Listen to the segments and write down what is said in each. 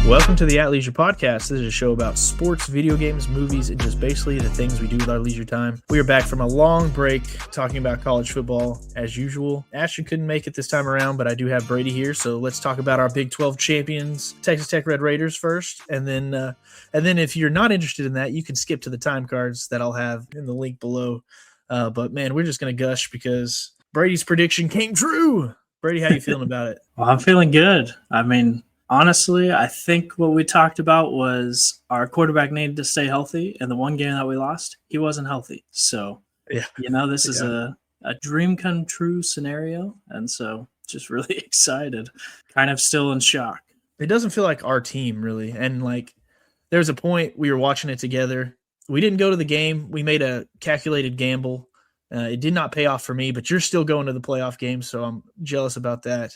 Welcome to the At Leisure Podcast. This is a show about sports, video games, movies, and just basically the things we do with our leisure time. We are back from a long break talking about college football as usual. Ashton couldn't make it this time around, but I do have Brady here, so let's talk about our Big 12 champions, Texas Tech Red Raiders first, and then if you're not interested in that, you can skip to the time cards that I'll have in the link below. But man, we're just gonna gush because Brady's prediction came true. Brady, how you feeling about it? Well, I'm feeling good. I mean, honestly, I think what we talked about was our quarterback needed to stay healthy, and the one game that we lost, he wasn't healthy. So, this is a dream come true scenario, and so just really excited, kind of still in shock. It doesn't feel like our team, really. And, there's a point we were watching it together. We didn't go to the game. We made a calculated gamble. It did not pay off for me, but you're still going to the playoff game, so I'm jealous about that.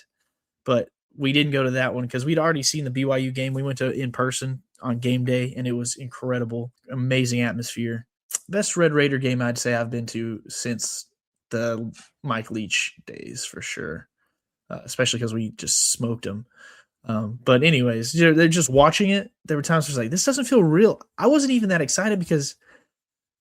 But we didn't go to that one because we'd already seen the BYU game. We went to in person on game day, and it was incredible. Amazing atmosphere. Best Red Raider game I'd say I've been to since the Mike Leach days for sure, especially because we just smoked them. But anyways, they're just watching it. There were times where it's like, this doesn't feel real. I wasn't even that excited because,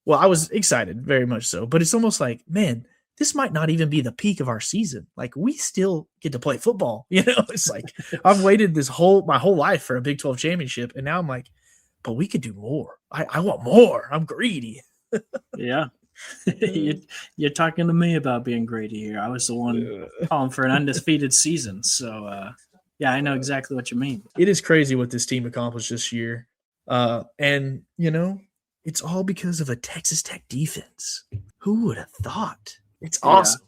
well, I was excited very much so, but it's almost like, man, this might not even be the peak of our season. Like, we still get to play football. It's like I've waited my whole life for a Big 12 championship, and now I'm like, but we could do more. I want more. I'm greedy. Yeah. You're talking to me about being greedy here. I was the one calling for an undefeated season. So, I know exactly what you mean. It is crazy what this team accomplished this year. And, it's all because of a Texas Tech defense. Who would have thought? It's awesome.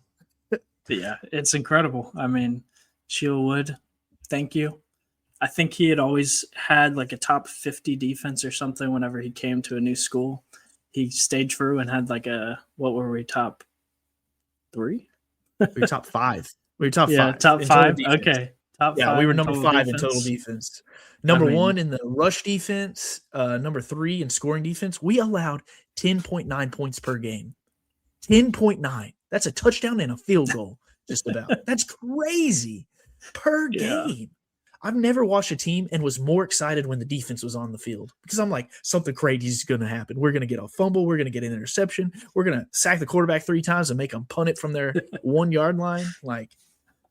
Yeah, it's incredible. I mean, Sheila Wood, thank you. I think he had always had like a top 50 defense or something whenever he came to a new school. He stayed true and had what were we, top 3? We were top 5. We were top 5. Yeah, top 5. Okay. Top 5. We were number 5 in total defense. Number 1 in the rush defense, number 3 in scoring defense. We allowed 10.9 points per game. 10.9. That's a touchdown and a field goal, just about. That's crazy per game. I've never watched a team and was more excited when the defense was on the field because I'm like, something crazy is going to happen. We're going to get a fumble. We're going to get an interception. We're going to sack the quarterback 3 times and make them punt it from their 1-yard line. Like,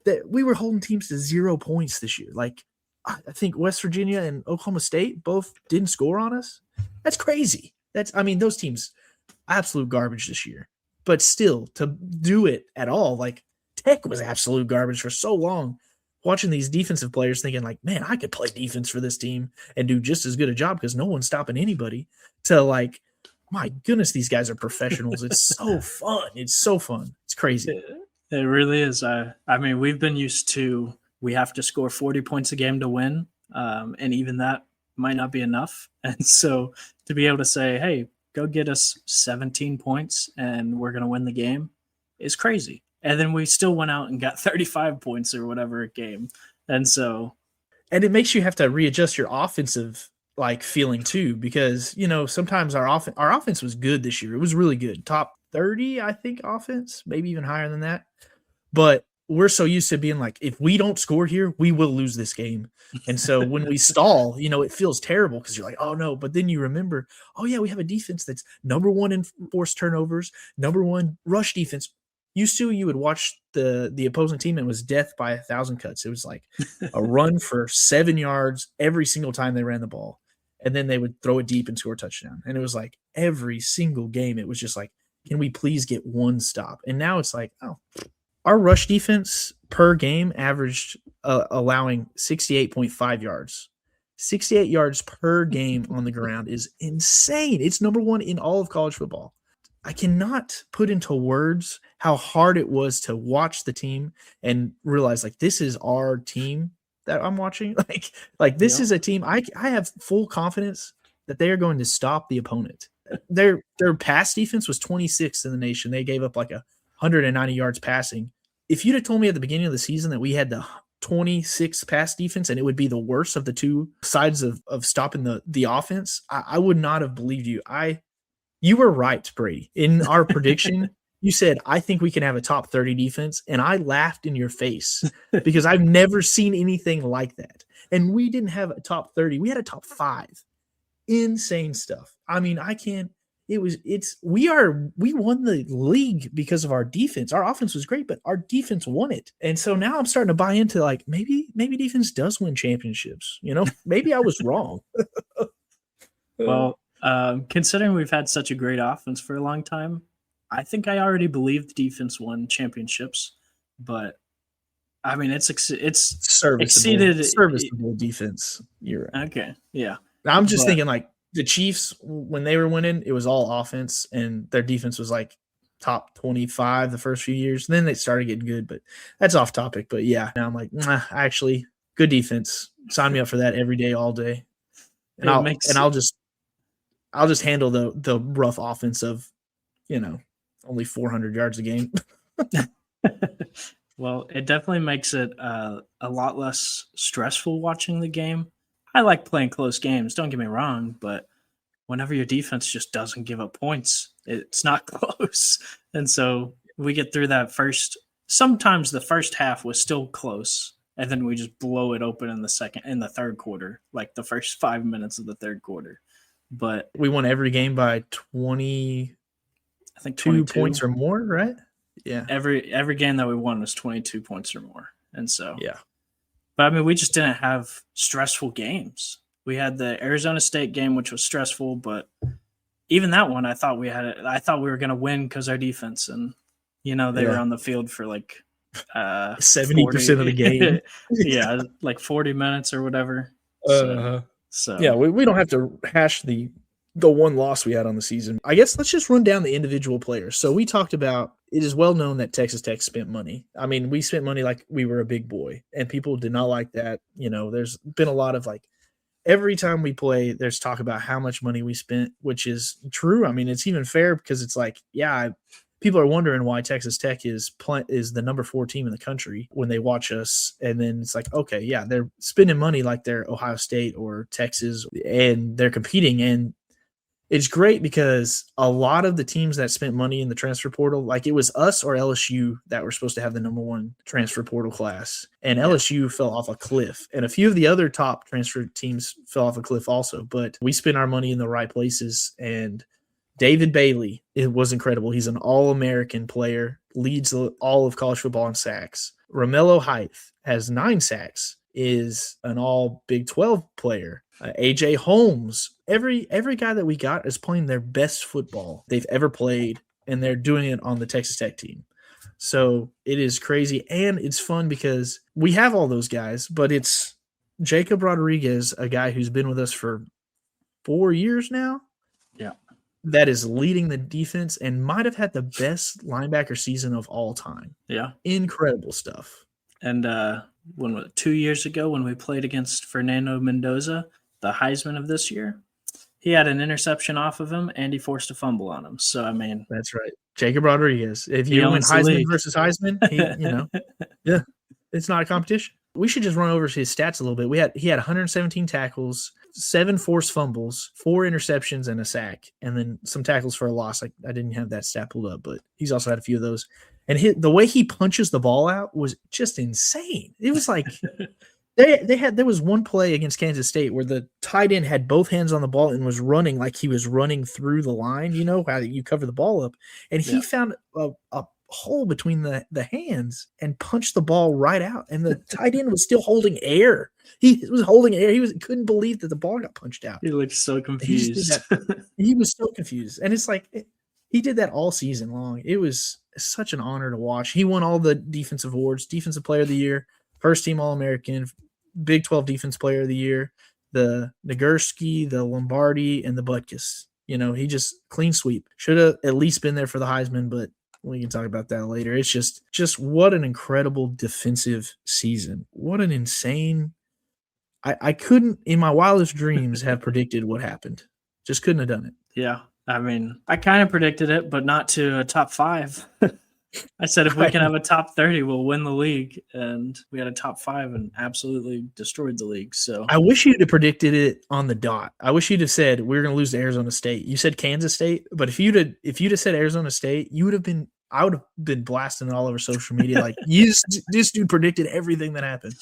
that, we were holding teams to 0 points this year. Like, I think West Virginia and Oklahoma State both didn't score on us. That's crazy. Those teams, absolute garbage this year. But still, to do it at all, like, Tech was absolute garbage for so long. Watching these defensive players thinking, like, man, I could play defense for this team and do just as good a job because no one's stopping anybody. To, like, my goodness, these guys are professionals. It's so fun. It's so fun. It's crazy. It really is. I mean, we've been used to we have to score 40 points a game to win, and even that might not be enough. And so to be able to say, hey, go get us 17 points and we're going to win the game is crazy. And then we still went out and got 35 points or whatever a game. And it makes you have to readjust your offensive feeling too, because, sometimes our offense was good this year. It was really good. Top 30, I think, offense, maybe even higher than that. But we're so used to being like, if we don't score here, we will lose this game. And so when we stall, it feels terrible because you're like, oh no. But then you remember, oh yeah, we have a defense that's number 1 in forced turnovers, number 1 rush defense. Used to, you would watch the opposing team and it was death by 1,000 cuts. It was like a run for 7 yards every single time they ran the ball. And then they would throw it deep and score a touchdown. And it was like every single game, it was just like, can we please get one stop? And now it's like, oh, our rush defense per game averaged allowing 68.5 yards. 68 yards per game on the ground is insane. It's number 1 in all of college football. I cannot put into words how hard it was to watch the team and realize, like, this is our team that I'm watching. This is a team I have full confidence that they are going to stop the opponent. Their pass defense was 26th in the nation. They gave up like 190 yards passing. If you'd have told me at the beginning of the season that we had the 26th pass defense and it would be the worst of the two sides of stopping the offense, I would not have believed you. You were right, Brady. In our prediction, you said, I think we can have a top 30 defense, and I laughed in your face because I've never seen anything like that. And we didn't have a top 30. We had a top 5. Insane stuff. I mean, I can't. We won the league because of our defense. Our offense was great, but our defense won it. And so now I'm starting to buy into like maybe defense does win championships. Maybe I was wrong. Well, considering we've had such a great offense for a long time, I think I already believe the defense won championships. But I mean, it's serviceable defense. You're right. Okay, yeah. I'm just thinking like the Chiefs, when they were winning, it was all offense, and their defense was like top 25 the first few years. And then they started getting good, but that's off topic. But yeah, now I'm like, actually, good defense. Sign me up for that every day, all day. And I'll just handle the rough offense of, only 400 yards a game. Well, it definitely makes it a lot less stressful watching the game. I like playing close games, don't get me wrong, but whenever your defense just doesn't give up points, it's not close. And so we get through that sometimes the first half was still close, and then we just blow it open in the third quarter, like the first 5 minutes of the third quarter. But we won every game by 20, I think 2 points or more, right? Yeah. Every game that we won was 22 points or more. And so yeah. But I mean, we just didn't have stressful games. We had the Arizona State game, which was stressful, but even that one, I thought we were going to win because our defense, and they were on the field for like 70% of the game. Yeah, like 40 minutes or whatever. So yeah, we don't have to hash the one loss we had on the season. I guess let's just run down the individual players. So we talked about, it is well known that Texas Tech spent money. I mean, we spent money like we were a big boy, and people did not like that. There's been a lot of like, every time we play, there's talk about how much money we spent, which is true. I mean, it's even fair because it's like, yeah, people are wondering why Texas Tech is the number 4 team in the country when they watch us. And then it's like, okay, yeah, they're spending money like they're Ohio State or Texas, and they're competing. And it's great because a lot of the teams that spent money in the transfer portal, like it was us or LSU that were supposed to have the number 1 transfer portal class. And LSU fell off a cliff. And a few of the other top transfer teams fell off a cliff also. But we spent our money in the right places. And David Bailey, it was incredible. He's an All-American player, leads all of college football in sacks. Romello Height has 9 sacks, is an all Big 12 player. AJ Holmes, every guy that we got is playing their best football they've ever played, and they're doing it on the Texas Tech team. So it is crazy, and it's fun because we have all those guys, but it's Jacob Rodriguez, a guy who's been with us for 4 years now. Yeah. That is leading the defense and might have had the best linebacker season of all time. Yeah. Incredible stuff. And 2 years ago when we played against Fernando Mendoza, the Heisman of this year, he had an interception off of him, and he forced a fumble on him. So, I mean. That's right. Jacob Rodriguez. If you win Heisman versus Heisman, yeah, it's not a competition. We should just run over his stats a little bit. He had 117 tackles, 7 forced fumbles, 4 interceptions, and a sack, and then some tackles for a loss. I didn't have that stat pulled up, but he's also had a few of those. And the way he punches the ball out was just insane. It was like there was one play against Kansas State where the tight end had both hands on the ball and was running like he was running through the line. You know how you cover the ball up, and he found a hole between the hands and punched the ball right out. And the tight end was still holding air. He was holding air. He couldn't believe that the ball got punched out. He looked so confused. He was so confused, and it's like he did that all season long. It was such an honor to watch. He won all the defensive awards: Defensive Player of the Year, First Team All-American, Big 12 Defense Player of the Year, the Nagurski, the Lombardi, and the Butkus. He just clean sweep. Should have at least been there for the Heisman, but we can talk about that later. It's just what an incredible defensive season. What an insane. I couldn't, in my wildest dreams, have predicted what happened. Just couldn't have done it. Yeah. I mean, I kind of predicted it, but not to a top 5. I said if we can have a top 30, we'll win the league. And we had a top 5 and absolutely destroyed the league. So I wish you'd have predicted it on the dot. I wish you'd have said we're going to lose to Arizona State. You said Kansas State, but if you'd have said Arizona State, I would have been blasting it all over social media like, this dude predicted everything that happened.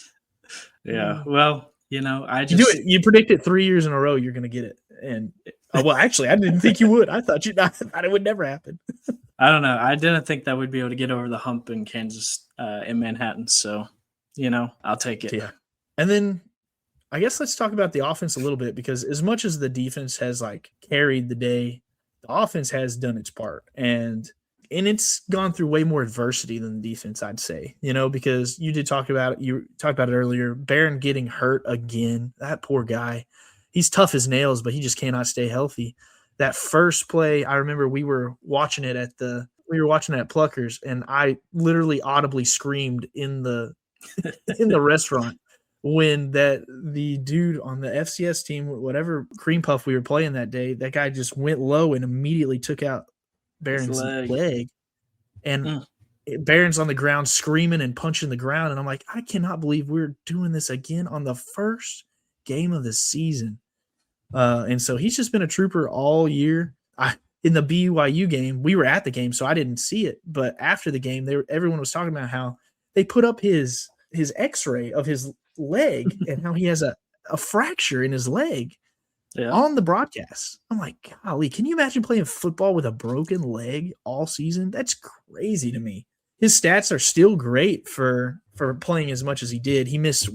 Yeah. Well, You know, I You do just it. You predict it 3 years in a row. You're going to get it. And well, actually, I didn't think you would. I thought I thought it would never happen. I don't know. I didn't think that we'd be able to get over the hump in Kansas, in Manhattan. So, you know, I'll take it. Yeah. And then I guess let's talk about the offense a little bit, because as much as the defense has like carried the day, the offense has done its part. And it's gone through way more adversity than the defense, I'd say, because you talked about it earlier, Barron getting hurt again. That poor guy. He's tough as nails, but he just cannot stay healthy. That first play, I remember we were watching it at Pluckers, and I literally audibly screamed in the restaurant when the dude on the FCS team, whatever cream puff we were playing that day, that guy just went low and immediately took out Barron's leg. And Barron's on the ground screaming and punching the ground. And I'm like, I cannot believe we're doing this again on the first game of the season. And so he's just been a trooper all year. In the BYU game, we were at the game, so I didn't see it. But after the game, everyone was talking about how they put up his X-ray of his leg and how he has a fracture in his leg on the broadcast. I'm like, golly, can you imagine playing football with a broken leg all season? That's crazy to me. His stats are still great for playing as much as he did. He missed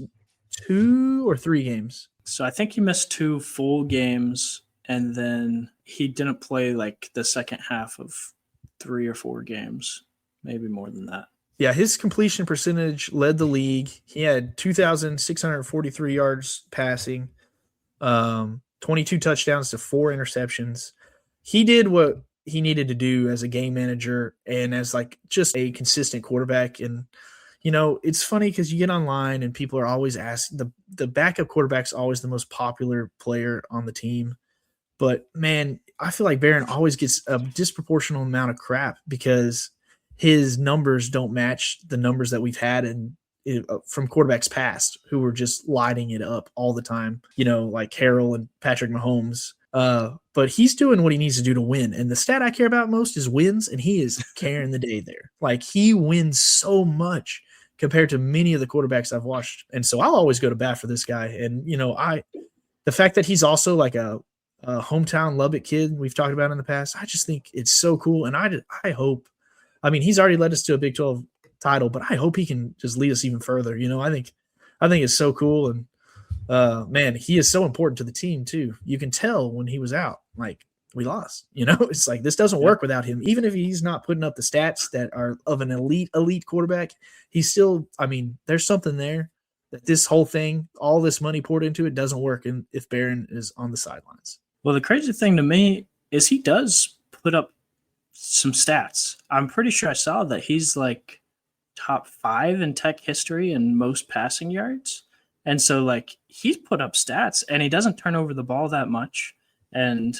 2 or 3 games. So I think he missed 2 full games, and then he didn't play like the second half of 3 or 4 games, maybe more than that. Yeah, his completion percentage led the league. He had 2,643 yards passing, 22 touchdowns to 4 interceptions. He did what he needed to do as a game manager and as like just a consistent quarterback. And, it's funny because you get online and people are always asking, the backup quarterback's always the most popular player on the team. But, man, I feel like Barron always gets a disproportional amount of crap because his numbers don't match the numbers that we've had from quarterbacks past who were just lighting it up all the time, like Harrell and Patrick Mahomes. But he's doing what he needs to do to win. And the stat I care about most is wins, and he is carrying the day there. Like, he wins so much compared to many of the quarterbacks I've watched. And so I'll always go to bat for this guy. And, the fact that he's also like a hometown Lubbock kid we've talked about in the past, I just think it's so cool. And I hope, he's already led us to a Big 12 title, but I hope he can just lead us even further. I think it's so cool. And man, he is so important to the team too. You can tell when he was out, like, we lost, it's like, this doesn't work without him. Even if he's not putting up the stats that are of an elite quarterback, he's still, there's something there that this whole thing, all this money poured into it, doesn't work if Barron is on the sidelines. Well, the crazy thing to me is he does put up some stats. I'm pretty sure I saw that he's like top 5 in Tech history in most passing yards. And so, like, he's put up stats, and he doesn't turn over the ball that much. And,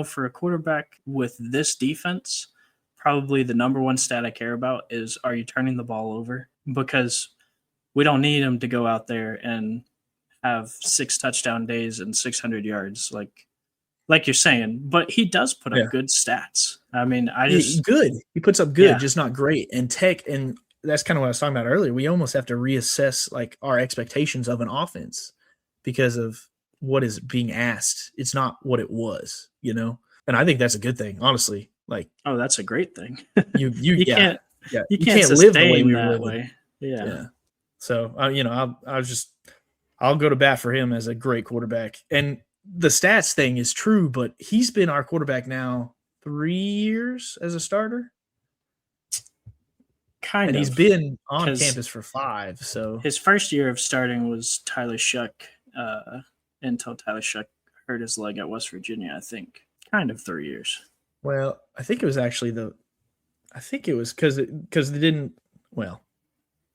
for a quarterback with this defense, probably the number one stat I care about is, are you turning the ball over? Because we don't need him to go out there and have 6 touchdown days and 600 yards like you're saying. But he does put up good stats. Good. He puts up good, just not great. And Tech, and that's kind of what I was talking about earlier. We almost have to reassess like our expectations of an offense because of what is being asked. It's not what it was, and I think that's a good thing, honestly. Like, oh, that's a great thing. you can't live the way we were that living. way. Yeah. So I'll go to bat for him as a great quarterback. And the stats thing is true, but he's been our quarterback now 3 years as a starter. Kind and of. He's been on campus for 5. So his first year of starting was Tyler Shuck, until Tyler Shuck hurt his leg at West Virginia, I think. Kind of 3 years. Well, I think it was actually because they didn't. Well,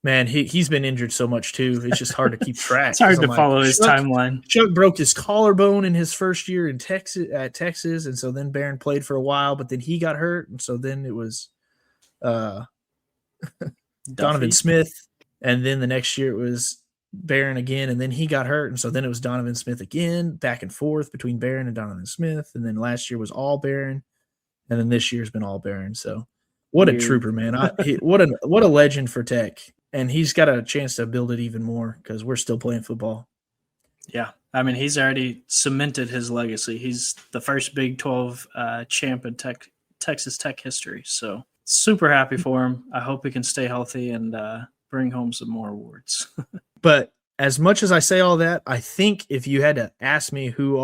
man, he's been injured so much too. It's just hard to keep track. It's hard to follow his timeline. Chuck broke his collarbone in his first year in Texas, and so then Barron played for a while, but then he got hurt, and so then it was Donovan Smith, and then the next year it was Barron again, and then he got hurt, and so then it was Donovan Smith again, back and forth between Barron and Donovan Smith, and then last year was all Barron, and then this year's been all Barron. So what a trooper, man! What a legend for Tech, and he's got a chance to build it even more because we're still playing football. Yeah. I mean, he's already cemented his legacy. He's the first Big 12 champ in Texas Tech history. So super happy for him. I hope he can stay healthy and bring home some more awards. But as much as I say all that, I think if you had to ask me who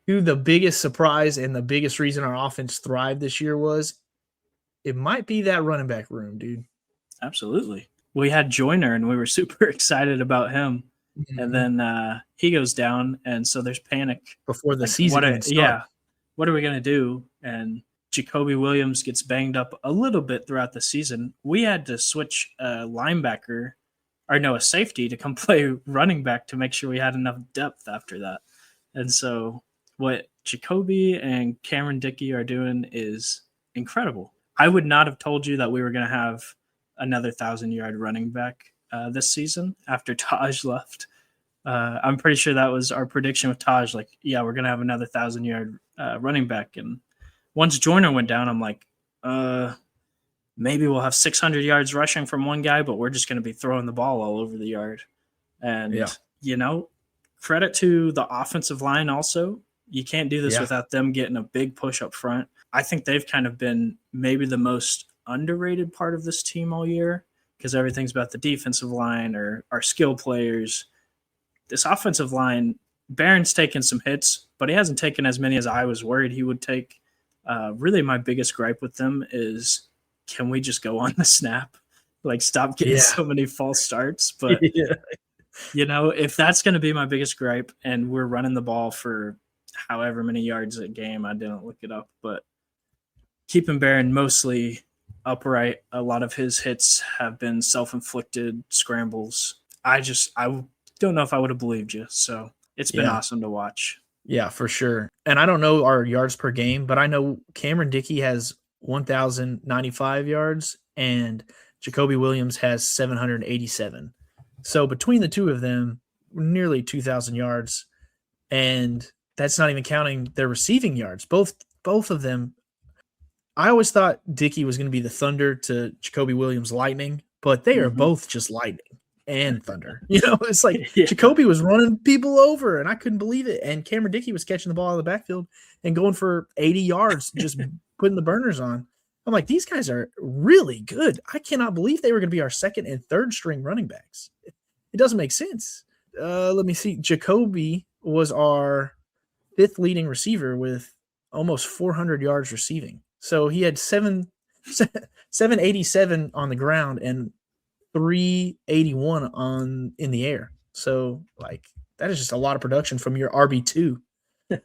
the biggest surprise and the biggest reason our offense thrived this year was, it might be that running back room, dude. Absolutely. We had Joyner and we were super excited about him. And then he goes down, and so there's panic before the season even starts. Yeah, what are we going to do? And Jacoby Williams gets banged up a little bit throughout the season. We had to switch a safety to come play running back to make sure we had enough depth after that. And so what Jacoby and Cameron Dickey are doing is incredible. I would not have told you that we were going to have another 1,000-yard running back this season after Taj left. I'm pretty sure that was our prediction with Taj. Like, yeah, we're going to have another 1,000-yard running back. And once Joyner went down, I'm like, maybe we'll have 600 yards rushing from one guy, but we're just going to be throwing the ball all over the yard. And, credit to the offensive line also. You can't do this without them getting a big push up front. I think they've kind of been maybe the most underrated part of this team all year, because everything's about the defensive line or our skill players. This offensive line, Barron's taken some hits, but he hasn't taken as many as I was worried he would take. Really, my biggest gripe with them is, can we just go on the snap? Like, stop getting so many false starts. But, if that's going to be my biggest gripe, and we're running the ball for however many yards a game, I didn't look it up, but keeping Barron mostly upright. A lot of his hits have been self-inflicted scrambles. I don't know if I would have believed you. So it's been awesome to watch. Yeah, for sure. And I don't know our yards per game, but I know Cameron Dickey has 1,095 yards and Jacoby Williams has 787. So between the two of them, nearly 2,000 yards. And that's not even counting their receiving yards. Both of them. I always thought Dickey was going to be the thunder to Jacoby Williams' lightning, but they are both just lightning and thunder. It's like Jacoby was running people over, and I couldn't believe it. And Cameron Dickey was catching the ball out of the backfield and going for 80 yards, just putting the burners on. I'm like, these guys are really good. I cannot believe they were going to be our second and third string running backs. It doesn't make sense. Let me see. Jacoby was our fifth leading receiver with almost 400 yards receiving. So he had 787 on the ground and 381 in the air. So like that is just a lot of production from your RB2.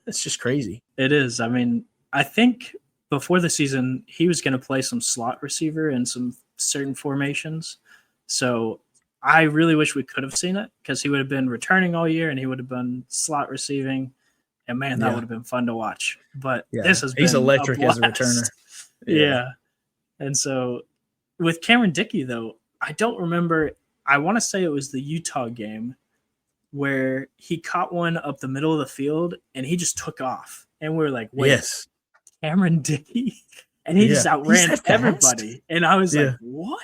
It's just crazy. It is. I mean, I think before the season he was going to play some slot receiver in some certain formations. So I really wish we could have seen it, because he would have been returning all year and he would have been slot receiving. And man, that would have been fun to watch. But this has been electric as a returner. Yeah. And so with Cameron Dickey, though, I don't remember. I want to say it was the Utah game where he caught one up the middle of the field and he just took off. And we were like, wait, Cameron Dickey? And he just outran everybody. And I was like, what?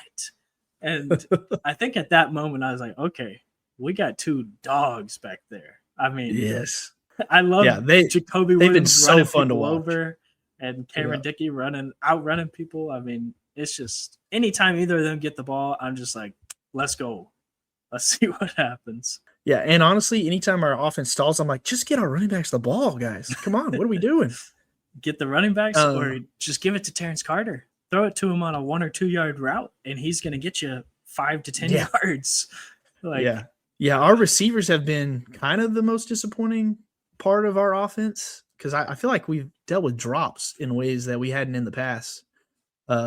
And I think at that moment I was like, okay, we got two dogs back there. I mean, I love Jacoby Williams. They've been so fun to watch. Over and Cameron Dickey outrunning people. I mean, it's just anytime either of them get the ball, I'm just like, let's go. Let's see what happens. Yeah, and honestly, anytime our offense stalls, I'm like, just get our running backs the ball, guys. Come on, what are we doing? Get the running backs, or just give it to Terrence Carter. Throw it to him on a 1 or 2 yard route, and he's going to get you 5 to 10 yards. Our receivers have been kind of the most disappointing part of our offense, because I feel like we've dealt with drops in ways that we hadn't in the past,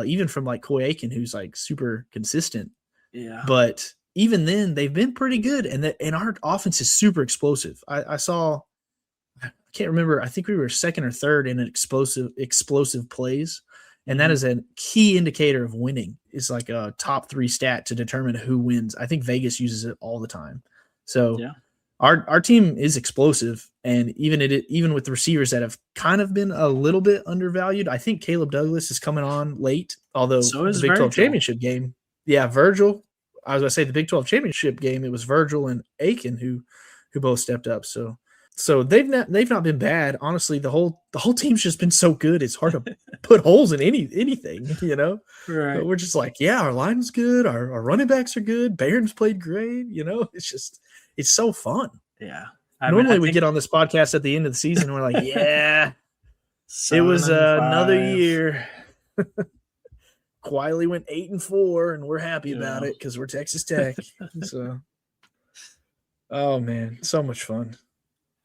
even from like Coy Aiken, who's like super consistent. Yeah. But even then, they've been pretty good, and our offense is super explosive. I can't remember. I think we were second or third in an explosive plays, and that is a key indicator of winning. It's like a top 3 stat to determine who wins. I think Vegas uses it all the time. So our team is explosive, and even with the receivers that have kind of been a little bit undervalued, I think Caleb Douglas is coming on late. Although the Big 12 championship game, Virgil. I was going to say the Big 12 championship game, it was Virgil and Aiken who who both stepped up. So they've not been bad. Honestly, the whole team's just been so good. It's hard to put holes in anything, you know. Right. But we're just like, yeah, our line's good, our running backs are good. Barron's played great, you know. It's so fun. Yeah. Normally we get on this podcast at the end of the season and we're like, yeah, it was another year. Quietly went 8-4, and we're happy about it because we're Texas Tech. So, oh man, so much fun.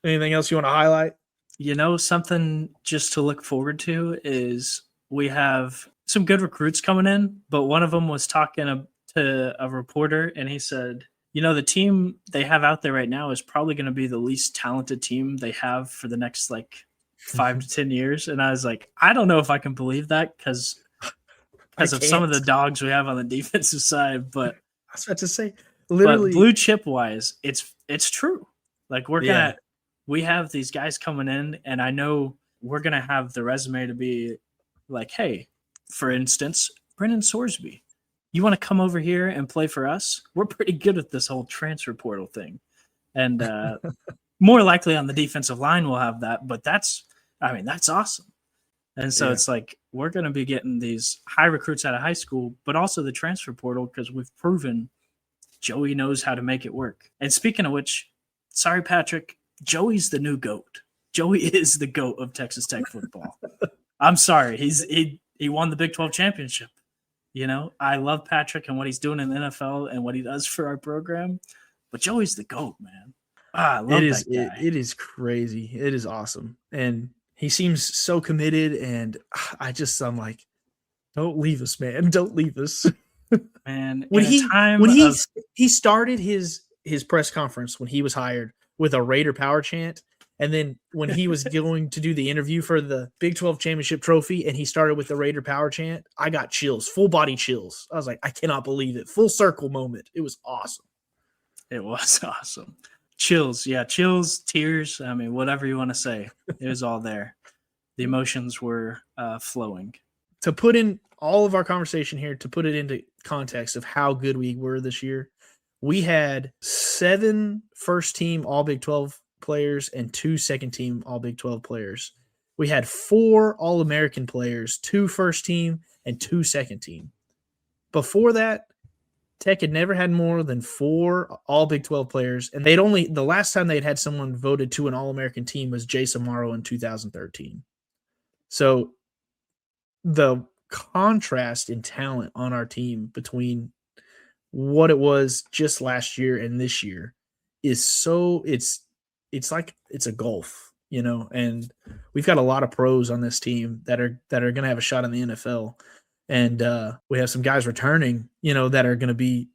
Anything else you want to highlight? You know, something just to look forward to is we have some good recruits coming in, but one of them was talking to a reporter, and he said, you know, the team they have out there right now is probably going to be the least talented team they have for the next like 5 to 10 years. And I was like, I don't know if I can believe that because of some of the dogs we have on the defensive side. But I was about to say, literally, blue chip wise, it's true. Like we have these guys coming in, and I know we're gonna have the resume to be like, hey, for instance, Brennan Sorsby, you want to come over here and play for us? We're pretty good at this whole transfer portal thing, and more likely on the defensive line we'll have that. But that's awesome. And so it's like we're going to be getting these high recruits out of high school, but also the transfer portal because we've proven Joey knows how to make it work. And speaking of which, sorry, Patrick, Joey's the new GOAT. Joey is the GOAT of Texas Tech football. I'm sorry. He won the Big 12 championship. You know, I love Patrick and what he's doing in the NFL and what he does for our program, but Joey's the GOAT, man. I love that guy. It is crazy. It is awesome. And he seems so committed, and I'm like, don't leave us, man. Don't leave us. Man, when he started his press conference when he was hired with a Raider power chant, and then when he was going to do the interview for the Big 12 championship trophy and he started with the Raider power chant, I got chills, full body chills. I was like, I cannot believe it. Full circle moment. It was awesome. It was awesome. Chills, chills, tears. I mean, whatever you want to say, it was all there. The emotions were flowing. To put in all of our conversation here, to put it into context of how good we were this year, we had 7 first-team All Big 12 players and 2 second-team All Big 12 players. We had 4 All-American players, 2 first-team and 2 second-team. Before that, Tech had never had more than 4 All Big 12 players, and the last time they'd had someone voted to an All-American team was Jason Morrow in 2013. So the contrast in talent on our team between what it was just last year and this year is it's like it's a gulf, you know, and we've got a lot of pros on this team that are going to have a shot in the NFL. And we have some guys returning, you know, that are going to be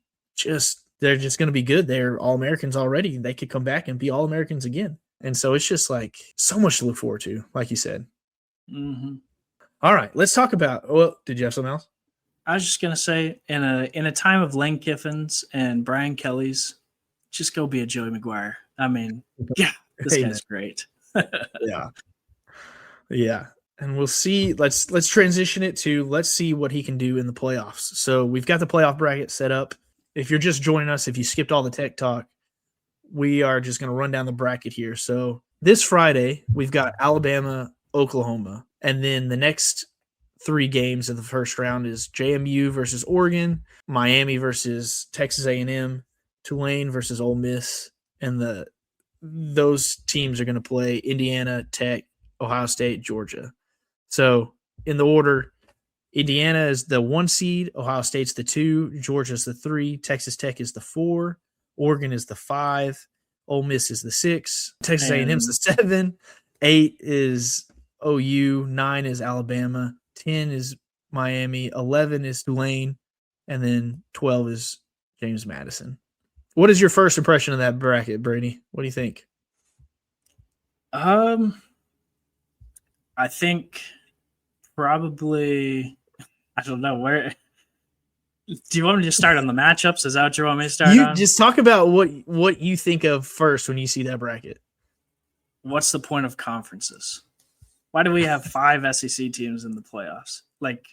they're just going to be good. They're All-Americans already. They could come back and be All-Americans again. And so it's just like so much to look forward to, like you said. Mm-hmm. All right, let's talk about, well, did you have something else? I was just going to say, in a time of Lane Kiffin's and Brian Kelly's, just go be a Joey McGuire. I mean, yeah, this guy's great. Yeah. And we'll see. Let's transition it to let's see what he can do in the playoffs. So we've got the playoff bracket set up. If you're just joining us, if you skipped all the tech talk, we are just going to run down the bracket here. So this Friday, we've got Alabama, Oklahoma, and then the next 3 games of the first round is JMU versus Oregon, Miami versus Texas A&M, Tulane versus Ole Miss, and those teams are going to play Indiana, Tech, Ohio State, Georgia. So in the order, Indiana is the 1 seed, Ohio State's the 2, Georgia's the 3, Texas Tech is the 4, Oregon is the 5, Ole Miss is the 6, Texas A&M's the 7, 8 is OU, 9 is Alabama, 10 is Miami, 11 is Tulane, and then 12 is James Madison. What is your first impression of that bracket, Brady? What do you think? I think probably, I don't know where. Do you want me to start on the matchups? Is that what you want me to start on? Just talk about what you think of first when you see that bracket. What's the point of conferences? Why do we have 5 SEC teams in the playoffs? Like,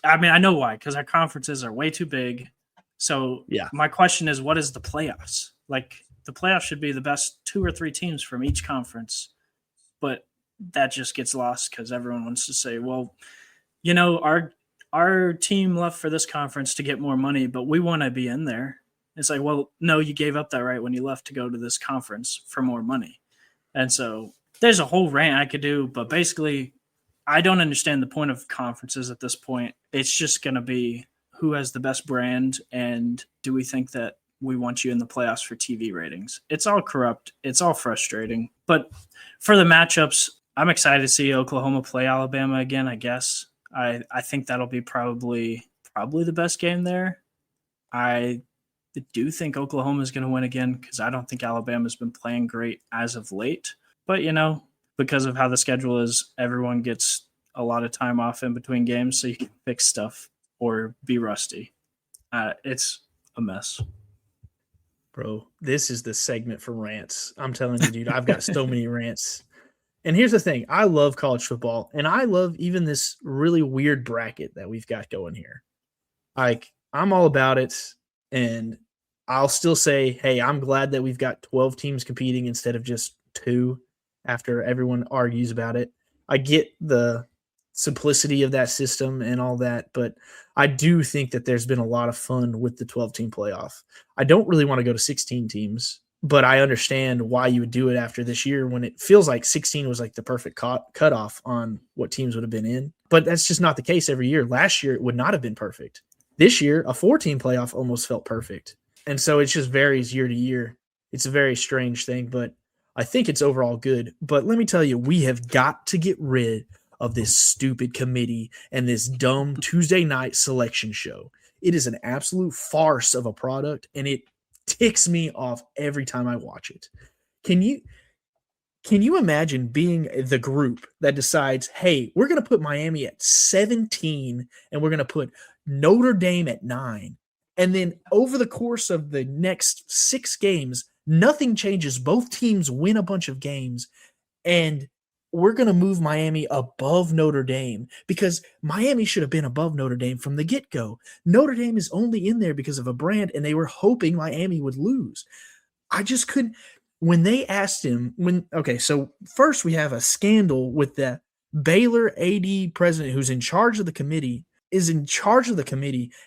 I know why, because our conferences are way too big. So my question is, what is the playoffs? Like, the playoffs should be the best 2 or 3 teams from each conference. But that just gets lost because everyone wants to say, well, our team left for this conference to get more money, but we want to be in there. It's like, well, no, you gave up that right when you left to go to this conference for more money. And so there's a whole rant I could do, but basically I don't understand the point of conferences at this point. It's just going to be who has the best brand, and do we think that we want you in the playoffs for TV ratings? It's all corrupt. It's all frustrating. But for the matchups, I'm excited to see Oklahoma play Alabama again, I guess. I think that'll be probably the best game there. I do think Oklahoma is going to win again because I don't think Alabama's been playing great as of late. But, because of how the schedule is, everyone gets a lot of time off in between games, so you can fix stuff or be rusty. It's a mess. Bro, this is the segment for rants. I'm telling you, dude, I've got so many rants. And here's the thing. I love college football, and I love even this really weird bracket that we've got going here. Like, I'm all about it, and I'll still say, hey, I'm glad that we've got 12 teams competing instead of just 2 after everyone argues about it. I get the simplicity of that system and all that, but I do think that there's been a lot of fun with the 12-team playoff. I don't really want to go to 16 teams, but I understand why you would do it after this year when it feels like 16 was like the perfect cutoff on what teams would have been in. But that's just not the case every year. Last year, it would not have been perfect. This year, a 4-team playoff almost felt perfect. And so it just varies year to year. It's a very strange thing, but I think it's overall good. But let me tell you, we have got to get rid of this stupid committee and this dumb Tuesday night selection show. It is an absolute farce of a product, and it ticks me off every time I watch it. Can you imagine being the group that decides, hey, we're going to put Miami at 17 and we're going to put Notre Dame at 9. And then over the course of the next 6 games, nothing changes. Both teams win a bunch of games, and we're going to move Miami above Notre Dame because Miami should have been above Notre Dame from the get-go. Notre Dame is only in there because of a brand, and they were hoping Miami would lose. I just couldn't. When they asked him, so first we have a scandal with the Baylor AD president who's in charge of the committee,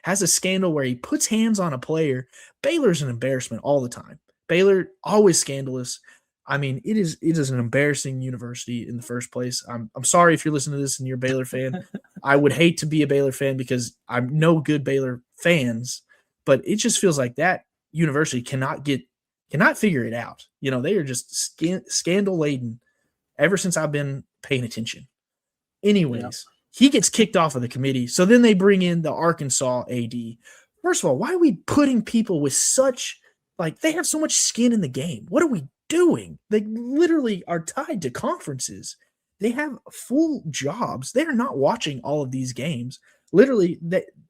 has a scandal where he puts hands on a player. Baylor's an embarrassment all the time. Baylor, always scandalous. I mean, it is an embarrassing university in the first place. I'm sorry if you're listening to this and you're a Baylor fan. I would hate to be a Baylor fan because I'm no good Baylor fans, but it just feels like that university cannot figure it out. They are just scandal laden ever since I've been paying attention. Anyways, He gets kicked off of the committee. So then they bring in the Arkansas AD. First of all, why are we putting people with such, they have so much skin in the game? What are we doing? They literally are tied to conferences. They have full jobs. They're not watching all of these games. Literally,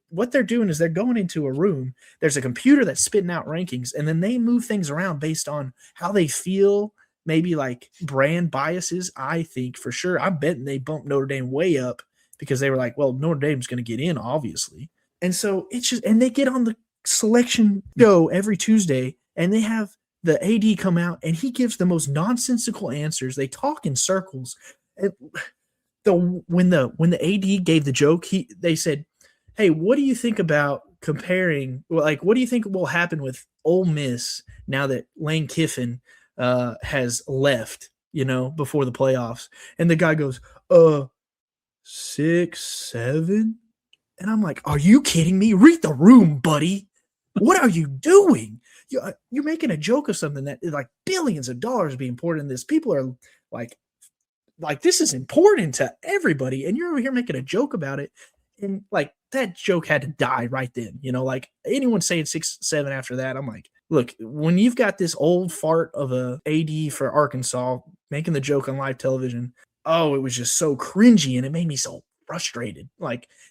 what they're doing is they're going into a room. There's a computer that's spitting out rankings, and then they move things around based on how they feel, maybe like brand biases. I think for sure. I'm betting they bumped Notre Dame way up because they were like, well, Notre Dame's going to get in, obviously. And so and they get on the selection show every Tuesday, and they have the AD come out, and he gives the most nonsensical answers. They talk in circles. When the AD gave the joke, they said, hey, what do you think about comparing? What do you think will happen with Ole Miss now that Lane Kiffin has left, before the playoffs? And the guy goes, 6, 7. And I'm like, are you kidding me? Read the room, buddy. What are you doing? You're making a joke of something that is like billions of dollars being poured in this. People are like this is important to everybody, and you're over here making a joke about it. And that joke had to die right then. Anyone saying 6, 7 after that, I'm like, look, when you've got this old fart of a AD for Arkansas making the joke on live television, it was just so cringy, and it made me so frustrated.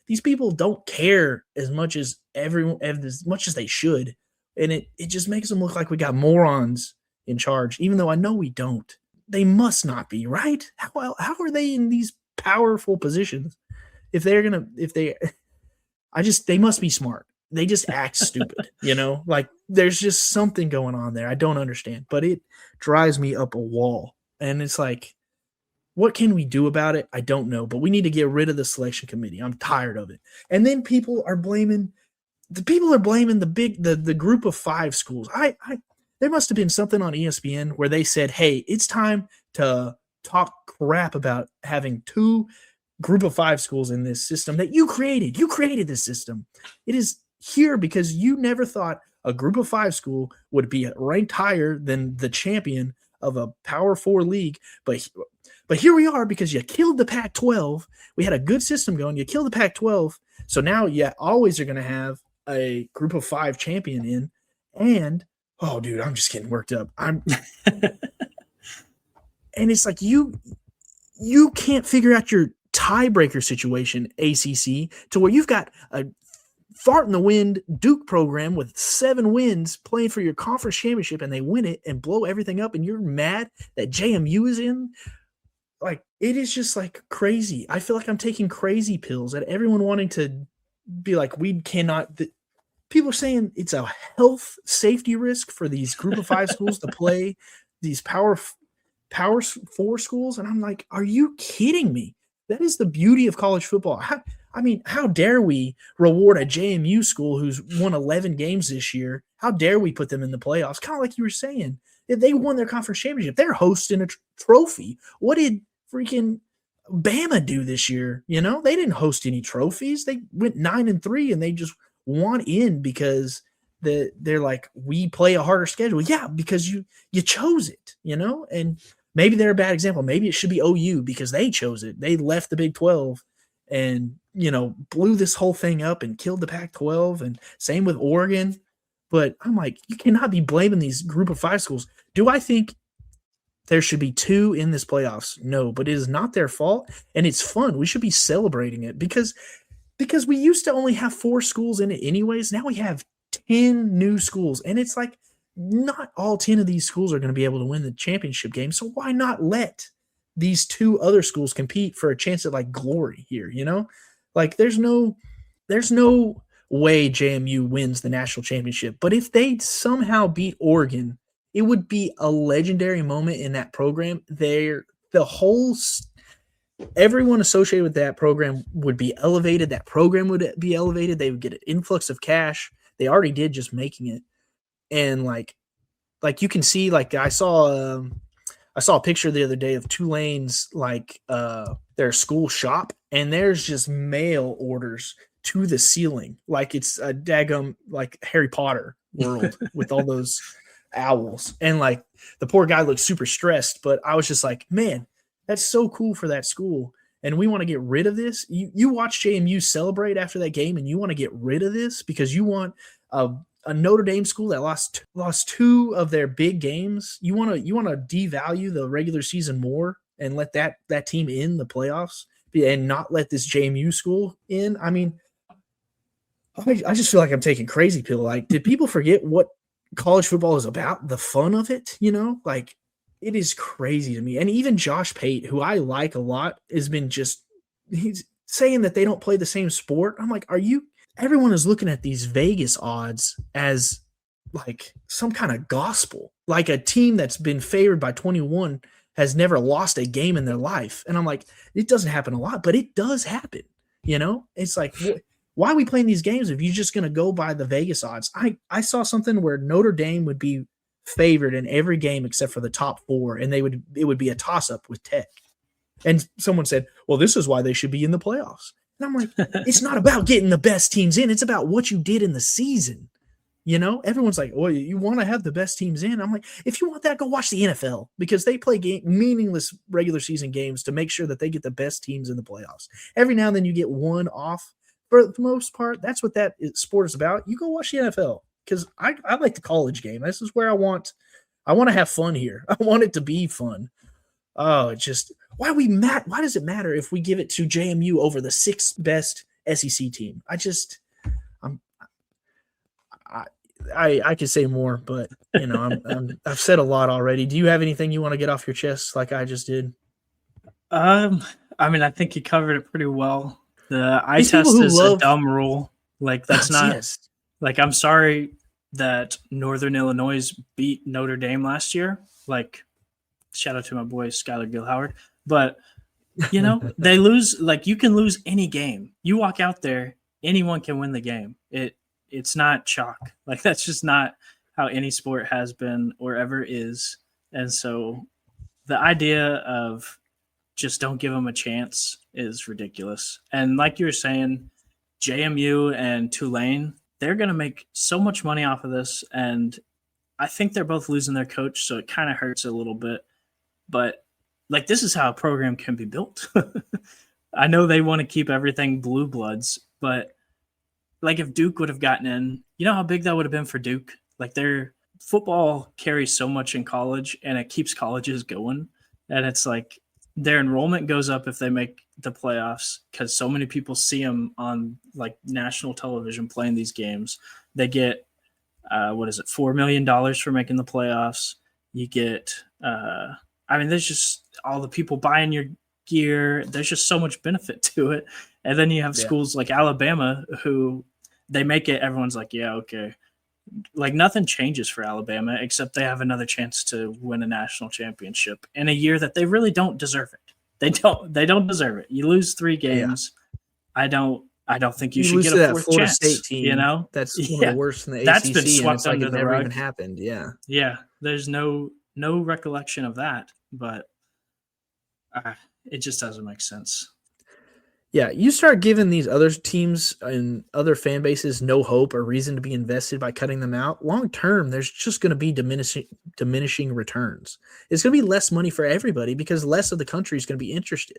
These people don't care as much as they should. And it just makes them look like we got morons in charge, even though I know we don't. They must not be, right? How are they in these powerful positions? They must be smart. They just act stupid, there's just something going on there. I don't understand, but it drives me up a wall. And it's like, what can we do about it? I don't know, but we need to get rid of the selection committee. I'm tired of it. And then people are blaming the group of 5 schools. There must have been something on ESPN where they said, "Hey, it's time to talk crap about having 2 group of 5 schools in this system that you created. You created this system. It is here because you never thought a group of 5 school would be ranked higher than the champion of a Power 4 league, but here we are because you killed the Pac-12. We had a good system going. You killed the Pac-12, so now you always are going to have a group of 5 champion in. And oh, dude, I'm just getting worked up. And it's like you can't figure out your tiebreaker situation, ACC, to where you've got a fart in the wind Duke program with 7 wins playing for your conference championship, and they win it and blow everything up, and you're mad that JMU is in. Like, it is just like crazy. I feel like I'm taking crazy pills at everyone wanting to be like, we cannot. People are saying it's a health safety risk for these group of 5 schools to play these Power 4 schools. And I'm like, are you kidding me? That is the beauty of college football. How dare we reward a JMU school who's won 11 games this year? How dare we put them in the playoffs? Kind of like you were saying. If they won their conference championship, they're hosting a trophy. What did freaking Bama do this year? You know, they didn't host any trophies. They went 9-3 and they just want in because they're like, we play a harder schedule. Yeah, because you chose it, you know? And maybe they're a bad example. Maybe it should be OU because they chose it. They left the Big 12 and, you know, blew this whole thing up and killed the Pac-12, and same with Oregon. But I'm like, you cannot be blaming these group of 5 schools. Do I think there should be 2 in this playoffs? No, but it is not their fault, and it's fun. We should be celebrating it because we used to only have 4 schools in it anyways. Now we have 10 new schools, and it's like not all 10 of these schools are going to be able to win the championship game, so why not let these 2 other schools compete for a chance at like glory here, you know? Like there's no way JMU wins the national championship, but if they somehow beat Oregon, it would be a legendary moment in that program. Everyone associated with that program would be elevated. That program would be elevated. They would get an influx of cash. They already did just making it. And like you can see, like I saw a picture the other day of Tulane's their school shop, and there's just mail orders to the ceiling, like it's a daggum like Harry Potter world with all those owls. And like the poor guy looked super stressed, but I was just like, man, that's so cool for that school. And we want to get rid of this. You watch JMU celebrate after that game, and you want to get rid of this because you want a Notre Dame school that lost 2 of their big games. You want to devalue the regular season more and let that team in the playoffs and not let this JMU school in. I mean, I just feel like I'm taking crazy pill. Like, did people forget what college football is about? The fun of it, you know? Like, it is crazy to me. And even Josh Pate, who I like a lot, he's saying that they don't play the same sport. I'm like, everyone is looking at these Vegas odds as like some kind of gospel, like a team that's been favored by 21 has never lost a game in their life. And I'm like, it doesn't happen a lot, but it does happen. You know, it's like, why are we playing these games if you're just going to go by the Vegas odds? I saw something where Notre Dame would be favored in every game except for the top 4, and it would be a toss-up with Tech. And someone said, well, this is why they should be in the playoffs. And I'm like, it's not about getting the best teams in. It's about what you did in the season. You know, everyone's like, oh, you want to have the best teams in? I'm like, if you want that, go watch the NFL because they play meaningless regular season games to make sure that they get the best teams in the playoffs. Every now and then you get one off. For the most part, that's what that sport is about. You go watch the NFL because I like the college game. This is where I want to have fun here. I want it to be fun. Oh, it's just why does it matter if we give it to JMU over the 6th best SEC team? I could say more, but you know, I've said a lot already. Do you have anything you want to get off your chest like I just did? I mean, I think you covered it pretty well. The eye test is a dumb rule. Like that's not yes. like, I'm sorry that Northern Illinois beat Notre Dame last year. Like, shout out to my boy Skylar Gilhoward. But, they lose. Like, you can lose any game. You walk out there, anyone can win the game. It's not chalk. Like, that's just not how any sport has been or ever is. And so the idea of just don't give them a chance is ridiculous. And like you were saying, JMU and Tulane, they're going to make so much money off of this. And I think they're both losing their coach, so it kind of hurts a little bit. But, like, this is how a program can be built. I know they want to keep everything blue bloods, but, like, if Duke would have gotten in, you know how big that would have been for Duke? Like, their football carries so much in college, and it keeps colleges going. And it's like their enrollment goes up if they make the playoffs because so many people see them on, like, national television playing these games. They get, $4 million for making the playoffs. You get, there's just all the people buying your gear. There's just so much benefit to it. And then you have schools like Alabama who they make it, everyone's like, yeah, okay. Like, nothing changes for Alabama except they have another chance to win a national championship in a year that they really don't deserve it. They don't deserve it. You lose 3 games. Yeah. I don't think you should get a fourth Florida chance. State team, that's one of the worst in the ACC. That's been swept under the rug. Even happened. Yeah. Yeah. There's no recollection of that, but it just doesn't make sense. Yeah, you start giving these other teams and other fan bases no hope or reason to be invested by cutting them out. Long term, there's just going to be diminishing returns. It's going to be less money for everybody because less of the country is going to be interested.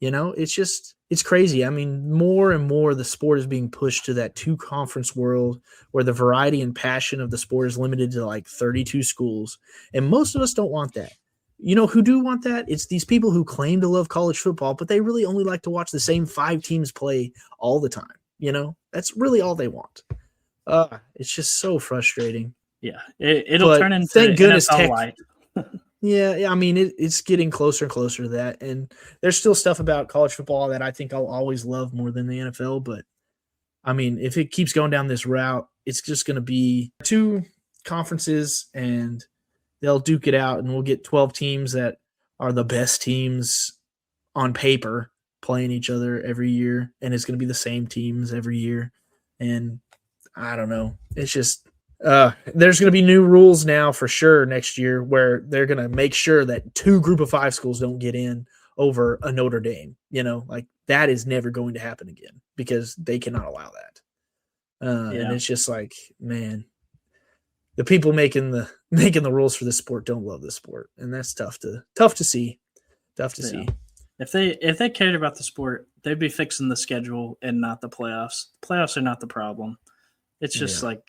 It's crazy. I mean, more and more the sport is being pushed to that 2-conference world where the variety and passion of the sport is limited to like 32 schools. And most of us don't want that. You know who do want that? It's these people who claim to love college football, but they really only like to watch the same 5 teams play all the time. That's really all they want. It's just so frustrating. Yeah, it'll turn into thank goodness NFL light. Yeah. I mean, it's getting closer and closer to that, and there's still stuff about college football that I think I'll always love more than the NFL. But I mean, if it keeps going down this route, it's just going to be 2 conferences and they'll duke it out, and we'll get 12 teams that are the best teams on paper playing each other every year, and it's going to be the same teams every year. And I don't know. It's just there's going to be new rules now for sure next year where they're going to make sure that 2 Group of 5 schools don't get in over a Notre Dame. Like, that is never going to happen again because they cannot allow that. And it's just like, man, the people making the rules for this sport don't love this sport, and that's tough to see. See. If they cared about the sport, they'd be fixing the schedule and not the playoffs. Playoffs are not the problem. It's just like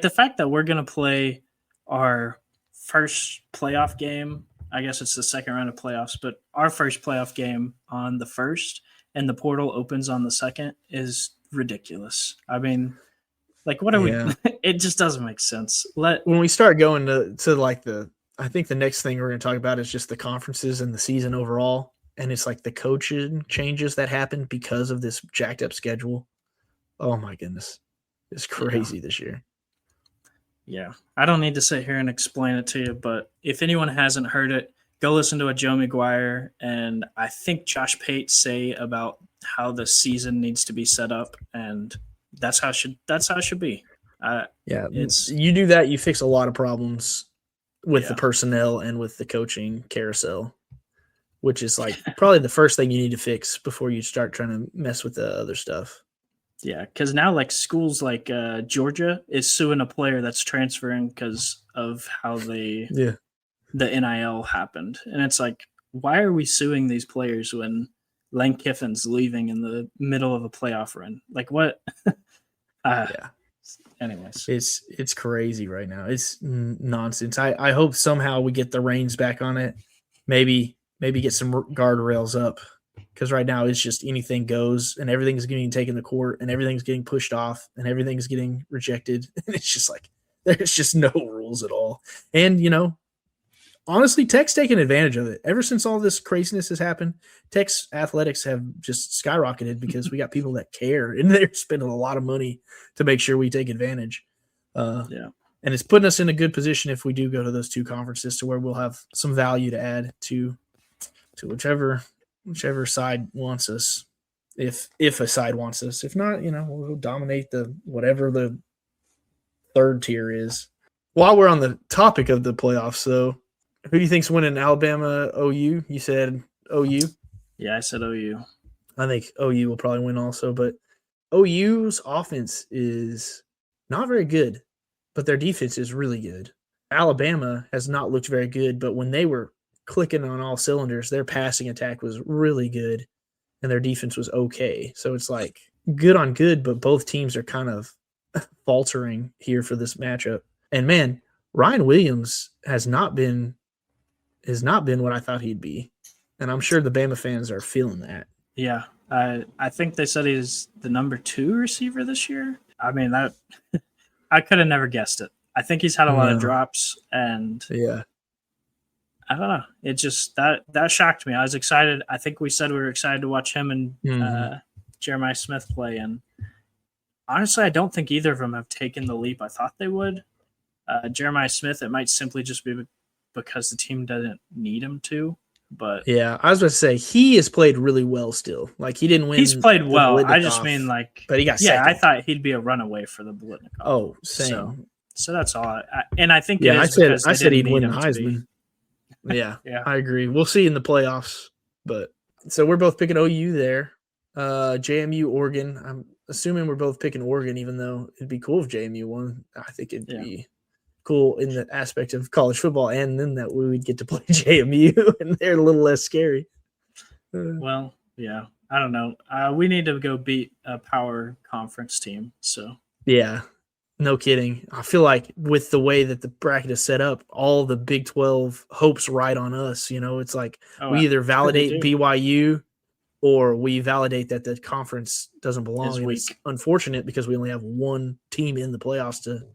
the fact that we're gonna play our first playoff game. I guess it's the second round of playoffs, but our first playoff game on the 1st and the portal opens on the 2nd is ridiculous. I mean, like, what are we? It just doesn't make sense. When we start going to like I think the next thing we're going to talk about is just the conferences and the season overall, and it's like the coaching changes that happened because of this jacked up schedule. Oh my goodness, it's crazy this year. Yeah, I don't need to sit here and explain it to you, but if anyone hasn't heard it, go listen to what Joe McGuire and I think Josh Pate say about how the season needs to be set up, and that's how it should be. You do that, you fix a lot of problems with the personnel and with the coaching carousel, which is like probably the first thing you need to fix before you start trying to mess with the other stuff. Yeah, because now like schools like Georgia is suing a player that's transferring because of how the NIL happened, and it's like, why are we suing these players when Lane Kiffin's leaving in the middle of a playoff run? Like, what? Anyways, it's crazy right now. It's nonsense. I hope somehow we get the reins back on it. Maybe get some guardrails up, because right now it's just anything goes, and everything's getting taken to court, and everything's getting pushed off, and everything's getting rejected, and it's just like there's just no rules at all. And honestly, Tech's taken advantage of it. Ever since all this craziness has happened, Tech's athletics have just skyrocketed because we got people that care, and they're spending a lot of money to make sure we take advantage. And it's putting us in a good position if we do go to those two conferences to where we'll have some value to add to whichever side wants us. If a side wants us. If not, we'll dominate the whatever the third tier is. While we're on the topic of the playoffs, though, who do you think's winning Alabama OU? You said OU? Yeah, I said OU. I think OU will probably win also, but OU's offense is not very good, but their defense is really good. Alabama has not looked very good, but when they were clicking on all cylinders, their passing attack was really good, and their defense was okay. So it's like good on good, but both teams are kind of faltering here for this matchup. And man, Ryan Williams has not been what I thought he'd be. And I'm sure the Bama fans are feeling that. Yeah. I think they said he's the number 2 receiver this year. I mean, that I could have never guessed it. I think he's had a lot of drops, and yeah, I don't know. It just that shocked me. I was excited. I think we said we were excited to watch him and Jeremiah Smith play, and honestly, I don't think either of them have taken the leap I thought they would. Jeremiah Smith, it might simply just be because the team doesn't need him to. But yeah, I was about to say he has played really well still. Like he didn't win. He's played well. I just mean but he got second. I thought he'd be a runaway for the Blitnikoff. Oh, same. So that's all. And I think I said he'd win the Heisman. Yeah, I agree. We'll see in the playoffs. But so we're both picking OU there. JMU, Oregon. I'm assuming we're both picking Oregon, even though it'd be cool if JMU won. I think it'd be cool in the aspect of college football, and then that we would get to play JMU, and they're a little less scary. Well, yeah, I don't know. We need to go beat a power conference team. So yeah, no kidding. I feel like with the way that the bracket is set up, all the Big 12 hopes ride on us. It's like we either validate BYU or we validate that the conference doesn't belong. It's unfortunate because we only have one team in the playoffs to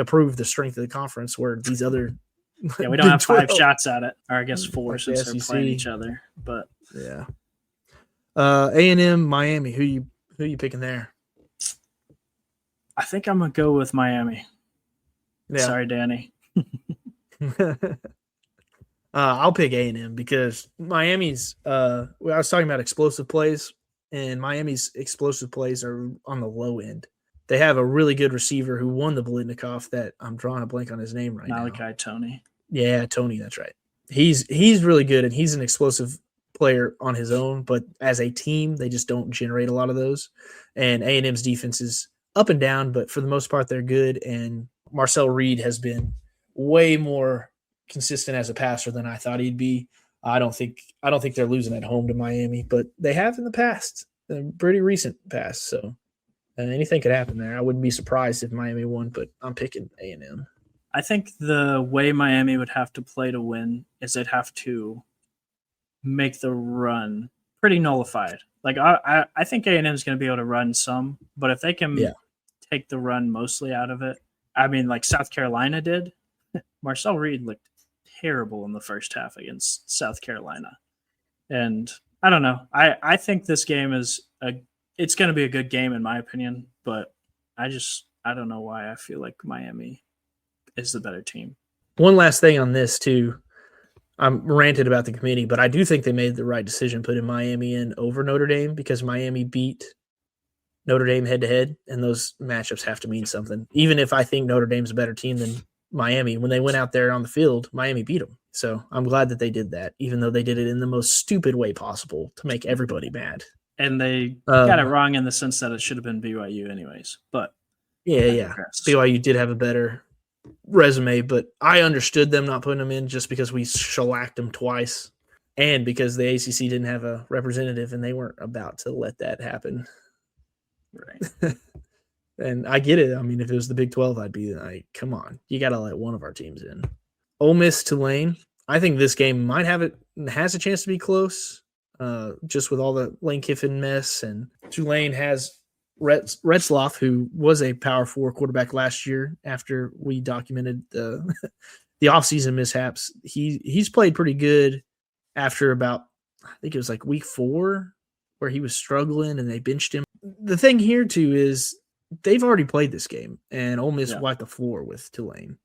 prove the strength of the conference, where these other we don't have 5 shots at it, or I guess 4 since they're playing each other. But yeah, A&M, Miami. Who you picking there? I think I'm gonna go with Miami. Yeah. Sorry, Danny. I'll pick A&M because Miami's. I was talking about explosive plays, and Miami's explosive plays are on the low end. They have a really good receiver who won the Blitnikoff that I'm drawing a blank on his name right now. Malachi Tony. Yeah, Tony, that's right. He's really good, and he's an explosive player on his own, but as a team, they just don't generate a lot of those. And A&M's defense is up and down, but for the most part, they're good. And Marcel Reed has been way more consistent as a passer than I thought he'd be. I don't think they're losing at home to Miami, but they have in the past, a pretty recent past, so anything could happen there. I wouldn't be surprised if Miami won, but I'm picking A&M. I think the way Miami would have to play to win is they'd have to make the run pretty nullified. Like I think A&M is going to be able to run some, but if they can take the run mostly out of it, I mean, like South Carolina did. Marcel Reed looked terrible in the first half against South Carolina, and I don't know. I think this game is it's going to be a good game in my opinion, but I don't know why I feel like Miami is the better team. One last thing on this too. I'm ranted about the committee, but I do think they made the right decision putting Miami in over Notre Dame because Miami beat Notre Dame head-to-head, and those matchups have to mean something. Even if I think Notre Dame's a better team than Miami, when they went out there on the field, Miami beat them. So I'm glad that they did that, even though they did it in the most stupid way possible to make everybody mad. And they got it wrong in the sense that it should have been BYU anyways. But yeah. BYU did have a better resume, but I understood them not putting them in just because we shellacked them twice and because the ACC didn't have a representative and they weren't about to let that happen. Right. And I get it. I mean, if it was the Big 12, I'd be like, come on, you got to let one of our teams in. Ole Miss, Tulane. I think this game has a chance to be close, just with all the Lane Kiffin mess. And Tulane has Retzloff, who was a Power 4 quarterback last year after we documented the offseason mishaps. He's played pretty good after about, I think it was like week 4 where he was struggling and they benched him. The thing here too is they've already played this game, and Ole Miss wiped the floor with Tulane.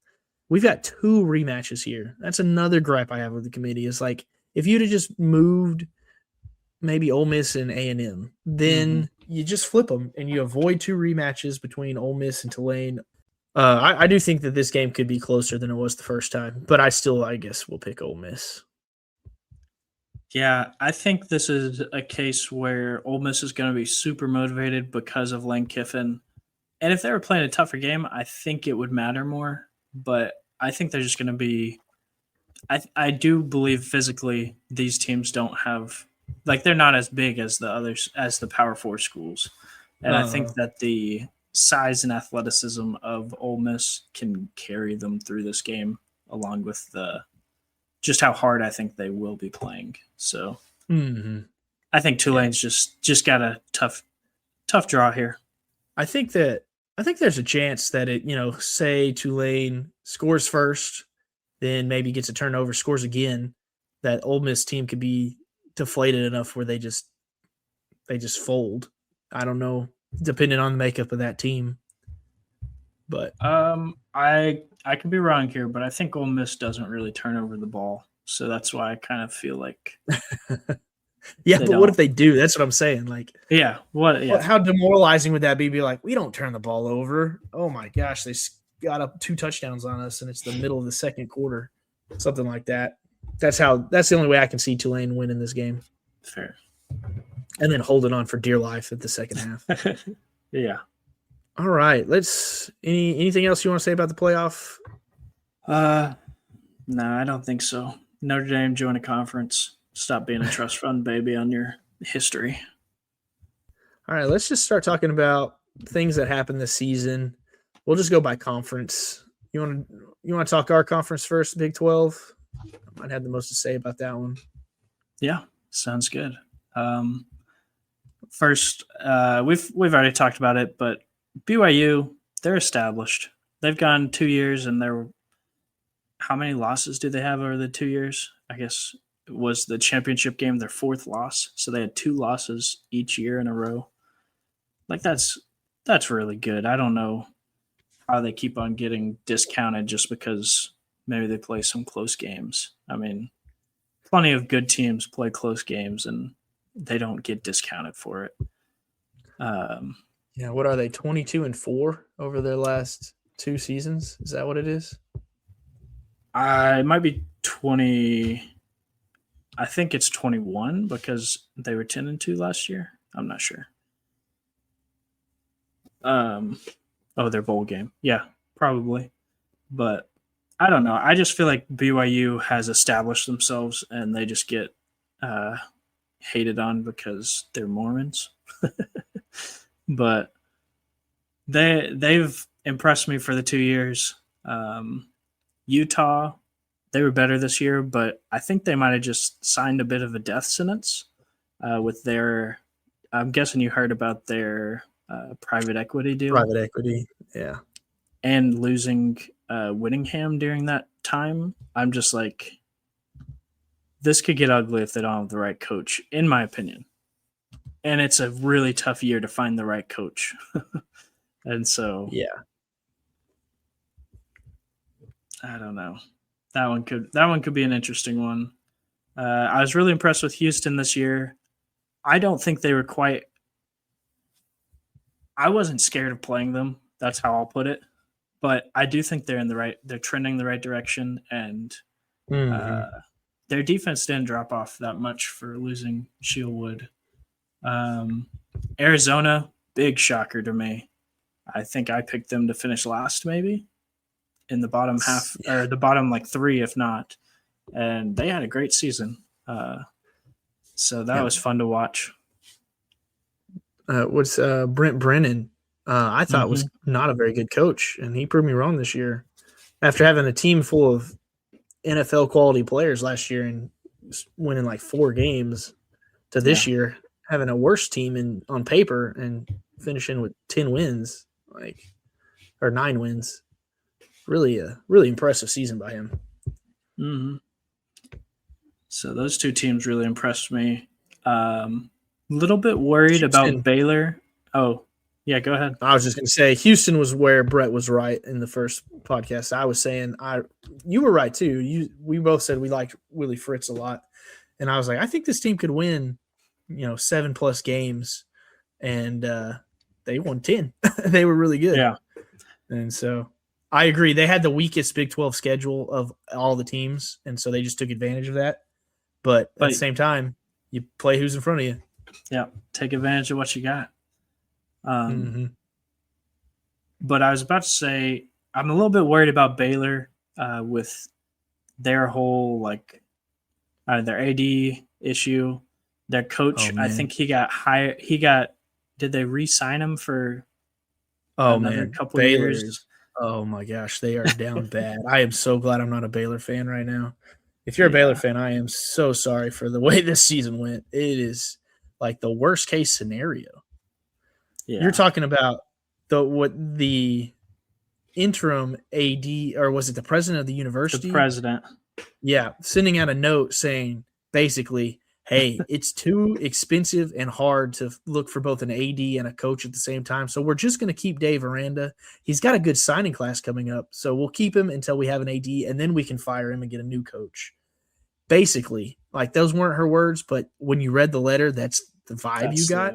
We've got 2 rematches here. That's another gripe I have with the committee. Is like if you'd have just moved maybe Ole Miss and A&M, then you just flip them and you avoid 2 rematches between Ole Miss and Tulane. I do think that this game could be closer than it was the first time, but I guess, will pick Ole Miss. Yeah, I think this is a case where Ole Miss is going to be super motivated because of Lane Kiffin. And if they were playing a tougher game, I think it would matter more. But I think they're just going to be – I do believe physically these teams don't have – like they're not as big as the others, as the Power 4 schools. And I think that the size and athleticism of Ole Miss can carry them through this game, along with just how hard I think they will be playing. So I think Tulane's just got a tough draw here. I think there's a chance that it, say Tulane scores first, then maybe gets a turnover, scores again, that Ole Miss team could be deflated enough where they just fold. I don't know, depending on the makeup of that team. But I could be wrong here, but I think Ole Miss doesn't really turn over the ball, so that's why I kind of feel like. Yeah, but what if they do? That's what I'm saying. Like, yeah, how demoralizing would that be? Be like, we don't turn the ball over. Oh my gosh, they got up 2 touchdowns on us, and it's the middle of the second quarter, something like that. That's the only way I can see Tulane winning this game. Fair. And then holding on for dear life at the second half. Yeah. All right. Anything else you want to say about the playoff? No, I don't think so. Notre Dame join a conference. Stop being a trust fund baby on your history. All right, let's just start talking about things that happened this season. We'll just go by conference. You want to talk our conference first, Big 12? I might have the most to say about that one. Yeah, sounds good. First, we've already talked about it, but BYU, they're established. They've gone 2 years, and how many losses do they have over the 2 years? I guess it was the championship game, their 4th loss. So they had 2 losses each year in a row. Like that's really good. I don't know how they keep on getting discounted just because maybe they play some close games. I mean, plenty of good teams play close games and they don't get discounted for it. Yeah, what are they? 22-4 over their last 2 seasons? Is that what it is? It might be 20. I think it's 21 because they were 10-2 last year. I'm not sure. Their bowl game. Yeah, probably. But I don't know. I just feel like BYU has established themselves and they just get hated on because they're Mormons. But they've impressed me for the 2 years. Utah, they were better this year, but I think they might have just signed a bit of a death sentence with their – I'm guessing you heard about their private equity deal. Private equity, yeah. And losing Whittingham during that time. I'm just like, this could get ugly if they don't have the right coach, in my opinion. And it's a really tough year to find the right coach. And so – yeah. I don't know. That one could be an interesting one. I was really impressed with Houston this year. I don't think they were quite. I wasn't scared of playing them. That's how I'll put it. But I do think they're trending the right direction, and their defense didn't drop off that much for losing Shieldwood. Arizona, big shocker to me. I think I picked them to finish last, maybe in the bottom half or the bottom 3, if not. And they had a great season. So that was fun to watch. What's Brent Brennan? I thought was not a very good coach, and he proved me wrong this year. After having a team full of NFL quality players last year and winning 4 games, to this year having a worse team on paper and finishing with 10 wins, or 9 wins. Really impressive season by him. Mm-hmm. So those 2 teams really impressed me. Little bit worried about Baylor. Oh, Yeah, go ahead. I was just going to say Houston was where Brett was right in the first podcast. I was saying you were right too. We both said we liked Willie Fritz a lot, and I was like, I think this team could win, 7+ games, and they won 10. They were really good. Yeah, and so I agree. They had the weakest Big 12 schedule of all the teams, and so they just took advantage of that. But at the same time, you play who's in front of you. Yeah, take advantage of what you got. Mm-hmm. But I was about to say, I'm a little bit worried about Baylor with their whole their AD issue. Their coach, I think he got hired. Did they re-sign him for another couple years? Oh my gosh, they are down bad. I am so glad I'm not a Baylor fan right now. If you're a Baylor fan, I am so sorry for the way this season went. It is like the worst case scenario. Yeah. You're talking about the interim AD, or was it the president of the university? The president. Yeah, sending out a note saying basically, hey, it's too expensive and hard to look for both an AD and a coach at the same time. So we're just going to keep Dave Aranda. He's got a good signing class coming up. So we'll keep him until we have an AD, and then we can fire him and get a new coach. Basically, those weren't her words, but when you read the letter, that's the vibe you got.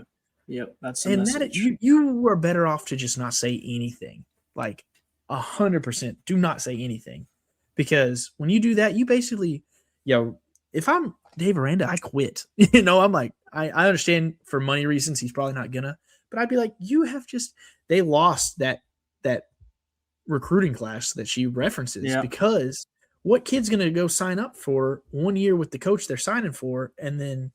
Yep, that's the message. You were better off to just not say anything. 100%, do not say anything. Because when you do that, you basically, if I'm Dave Aranda, I quit. I'm like, I understand for money reasons he's probably not gonna, but I'd be like, they lost that recruiting class that she references because what kid's gonna go sign up for 1 year with the coach they're signing for, and then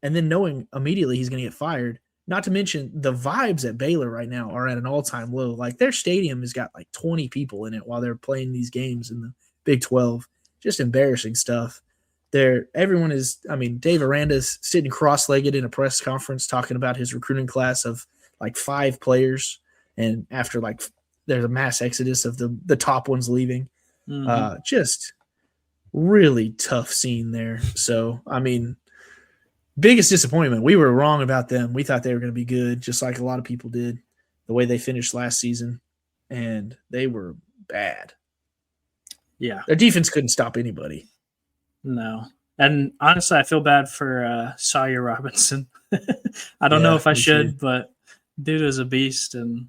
knowing immediately he's gonna get fired. Not to mention the vibes at Baylor right now are at an all-time low. Their stadium has got 20 people in it while they're playing these games in the Big 12. Just embarrassing stuff. Everyone is, Dave Aranda's sitting cross-legged in a press conference talking about his recruiting class of 5 players. And after there's a mass exodus of the top ones leaving. Mm-hmm. Just really tough scene there. So, biggest disappointment. We were wrong about them. We thought they were going to be good, just like a lot of people did, the way they finished last season. And they were bad. Yeah. Their defense couldn't stop anybody. No. And honestly, I feel bad for Sawyer Robinson. I don't know if I should, but dude is a beast. And,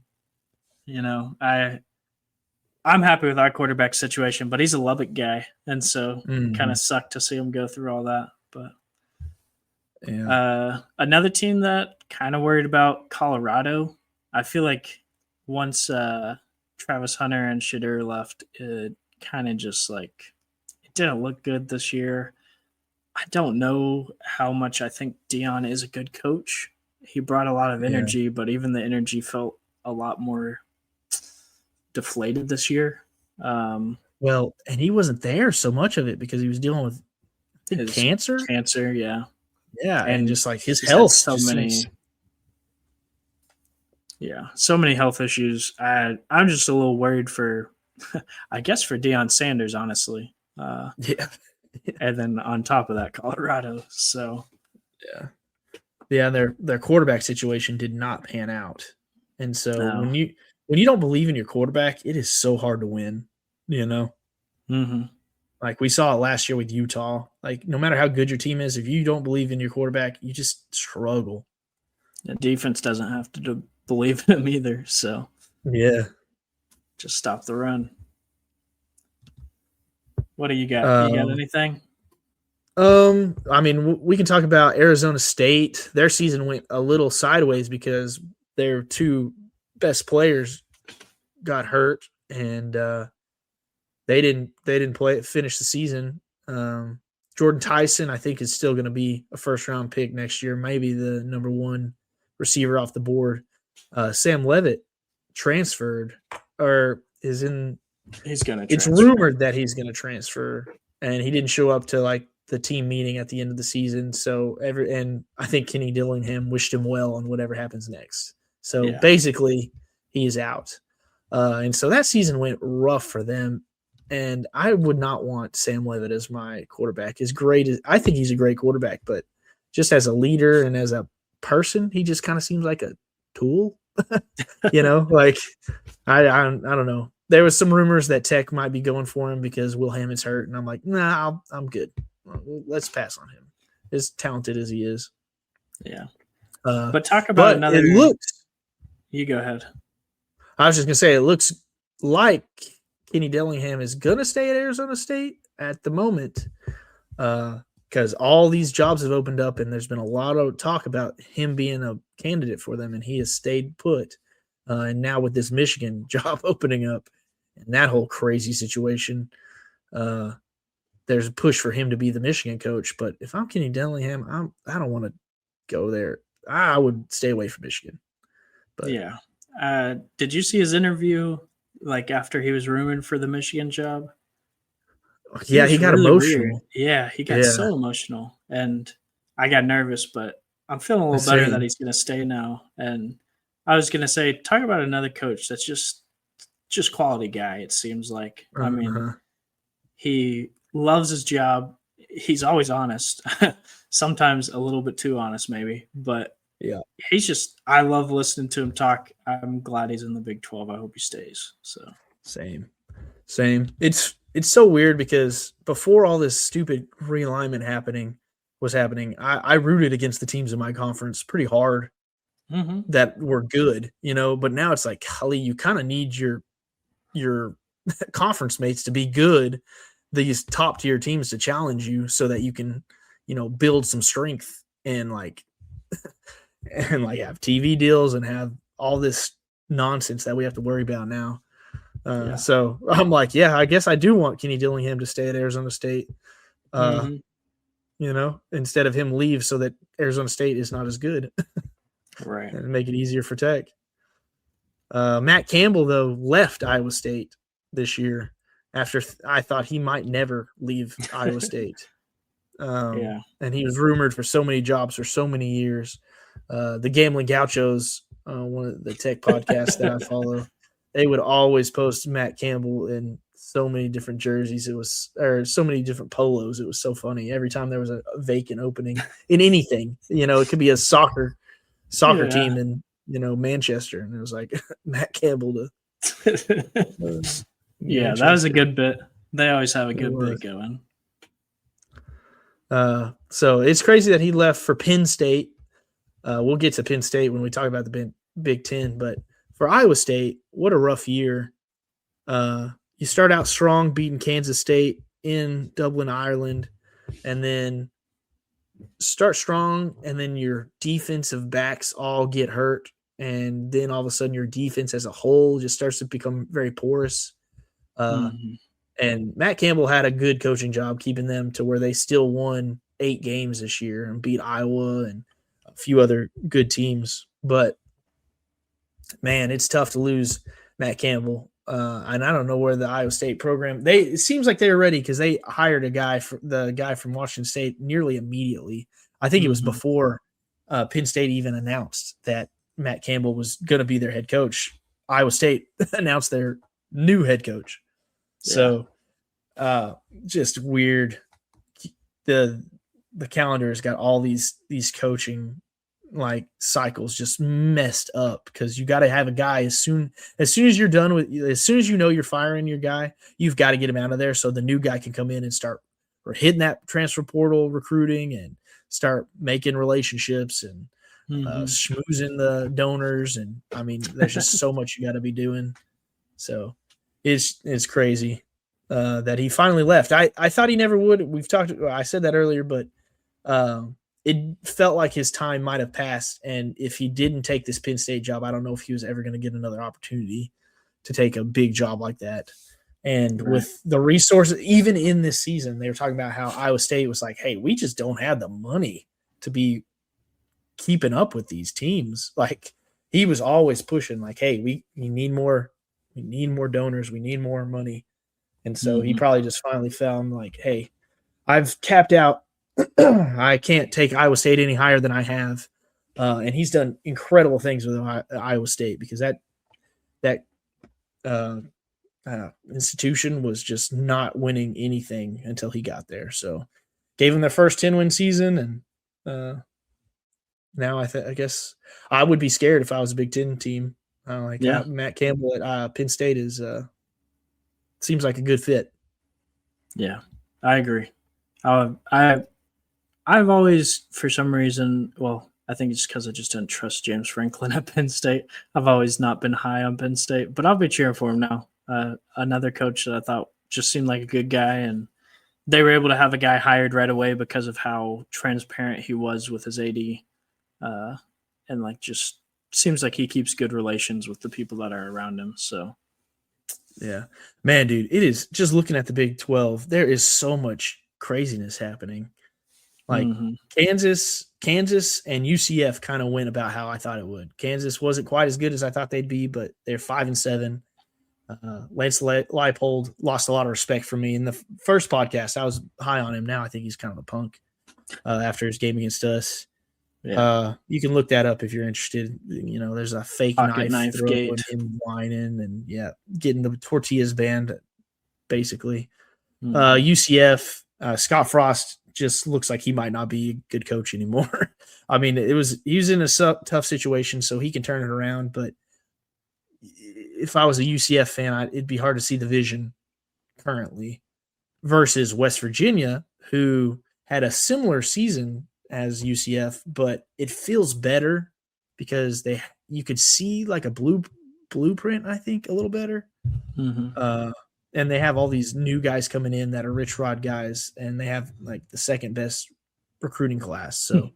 I'm happy with our quarterback situation, but he's a Lubbock guy. And so kind of sucked to see him go through all that. But another team that kind of worried about Colorado. I feel like once Travis Hunter and Shadur left, it kind of just it didn't look good this year. I don't know how much I think Dion is a good coach. He brought a lot of energy, but even the energy felt a lot more deflated this year. Well, and he wasn't there so much of it because he was dealing with cancer. Cancer, yeah. Yeah, and just his health. So many health issues. I'm just a little worried for, I guess, for Deion Sanders, honestly. And then on top of that, Colorado. So their quarterback situation did not pan out, and so when you don't believe in your quarterback, it is so hard to win. Mm-hmm. We saw it last year with Utah. No matter how good your team is, if you don't believe in your quarterback, you just struggle. The defense doesn't have to believe in him either. So just stop the run. What do you got? You got anything? We can talk about Arizona State. Their season went a little sideways because their 2 best players got hurt, and they didn't finish the season. Jordan Tyson, I think, is still going to be a first-round pick next year, maybe the number 1 receiver off the board. Sam Leavitt transferred, or is in. He's going to. It's rumored that he's going to transfer, and he didn't show up to the team meeting at the end of the season. So and I think Kenny Dillingham wished him well on whatever happens next. So basically, he is out, and so that season went rough for them. And I would not want Sam Leavitt as my quarterback. I think he's a great quarterback, but just as a leader and as a person, he just kind of seems like a tool. Like I don't know. There was some rumors that Tech might be going for him because Will Hammond's hurt, and I'm like, nah, I'm good. Let's pass on him, as talented as he is. Yeah. Uh, But talk about but another. it looks. You go ahead. I was just gonna say it looks like Kenny Dillingham is gonna stay at Arizona State at the moment, because all these jobs have opened up, and there's been a lot of talk about him being a candidate for them, and he has stayed put. And now with this Michigan job opening up and that whole crazy situation, there's a push for him to be the Michigan coach. But if I'm Kenny Dillingham, I don't want to go there. I would stay away from Michigan. But yeah. Did you see his interview like after he was rumored for the Michigan job? Yeah, he got really emotional. Weird. Yeah, he got so emotional, and I got nervous, but I'm feeling a little better that he's going to stay now. And I was going to say, talk about another coach that's just quality guy. It seems like. I mean, he loves his job. He's always honest. Sometimes a little bit too honest, maybe, but yeah, he's just. I love listening to him talk. I'm glad he's in the Big 12. I hope he stays. So same. It's so weird because before all this stupid realignment was happening, I rooted against the teams in my conference pretty hard that were good, but now it's like, golly, you kind of need your conference mates to be good, these top tier teams to challenge you so that you can, build some strength and have TV deals and have all this nonsense that we have to worry about now. So I'm like, yeah, I guess I do want Kenny Dillingham to stay at Arizona State, instead of him leave so that Arizona State is not as good. Right. And make it easier for Tech. Matt Campbell, though, left Iowa State this year after I thought he might never leave Iowa State. And he was rumored for so many jobs for so many years. The Gambling Gauchos, one of the Tech podcasts that I follow, they would always post Matt Campbell in so many different jerseys. Or so many different polos. It was so funny. Every time there was a vacant opening in anything, it could be a soccer team in, Manchester. And it was like Matt Campbell to. Yeah, that was a good bit. They always have a good bit going. So it's crazy that he left for Penn State. We'll get to Penn State when we talk about the Big Ten, but for Iowa State, what a rough year. You start out strong, beating Kansas State in Dublin, Ireland, and then start strong, and then your defensive backs all get hurt, and then all of a sudden your defense as a whole just starts to become very porous. And Matt Campbell had a good coaching job keeping them to where they still won 8 games this year and beat Iowa and a few other good teams. But, man, it's tough to lose Matt Campbell. And I don't know where the Iowa State program – it seems like they were ready because they hired the guy from Washington State nearly immediately. I think it was before Penn State even announced that Matt Campbell was going to be their head coach. Iowa State announced their new head coach. So, just weird. The calendar has got all these coaching cycles just messed up because you got to have a guy as soon as you're done with, as soon as you're firing your guy, you've got to get him out of there so the new guy can come in and start hitting that transfer portal recruiting and start making relationships and schmoozing the donors. And I mean, there's just so much you got to be doing. So it's crazy that he finally left. I thought he never would. I said that earlier, but it felt like his time might have passed. And if he didn't take this Penn State job, I don't know if he was ever going to get another opportunity to take a big job like that. And with the resources, even in this season, they were talking about how Iowa State was like, hey, we just don't have the money to be keeping up with these teams. Like, he was always pushing like, hey, we need more. We need more donors. We need more money. And so he probably just finally found like, hey, I've capped out. I can't take Iowa State any higher than I have. And he's done incredible things with Iowa State because that institution was just not winning anything until he got there. So gave him their first 10-win season and now I guess I would be scared if I was a Big Ten team. Yeah. Matt Campbell at Penn State is seems like a good fit. Yeah, I agree. I've always, for some reason, well, I think it's because I just didn't trust James Franklin at Penn State. I've always not been high on Penn State, but I'll be cheering for him now. Another coach that I thought just seemed like a good guy, and they were able to have a guy hired right away because of how transparent he was with his AD, and like just seems like he keeps good relations with the people that are around him. So, yeah, man, dude, it is just looking at the Big 12. There is so much craziness happening. Like Kansas and UCF kind of went about how I thought it would. Kansas wasn't quite as good as I thought they'd be, but they're 5-7. Lance Leipold lost a lot of respect for me in the first podcast. I was high on him. Now I think he's kind of a punk after his game against us. yeah, You can look that up if you're interested. You know, there's a fake Pocket knife throw gate. and him whining and getting the tortillas banned basically. UCF, Scott Frost just looks like he might not be a good coach anymore. I mean, he was in a tough situation, so he can turn it around. But if I was a UCF fan, it'd be hard to see the vision currently versus West Virginia, who had a similar season as UCF, but it feels better because you could see like a blueprint, I think, a little better. And they have all these new guys coming in that are rich rod guys, and they have like the second best recruiting class. So,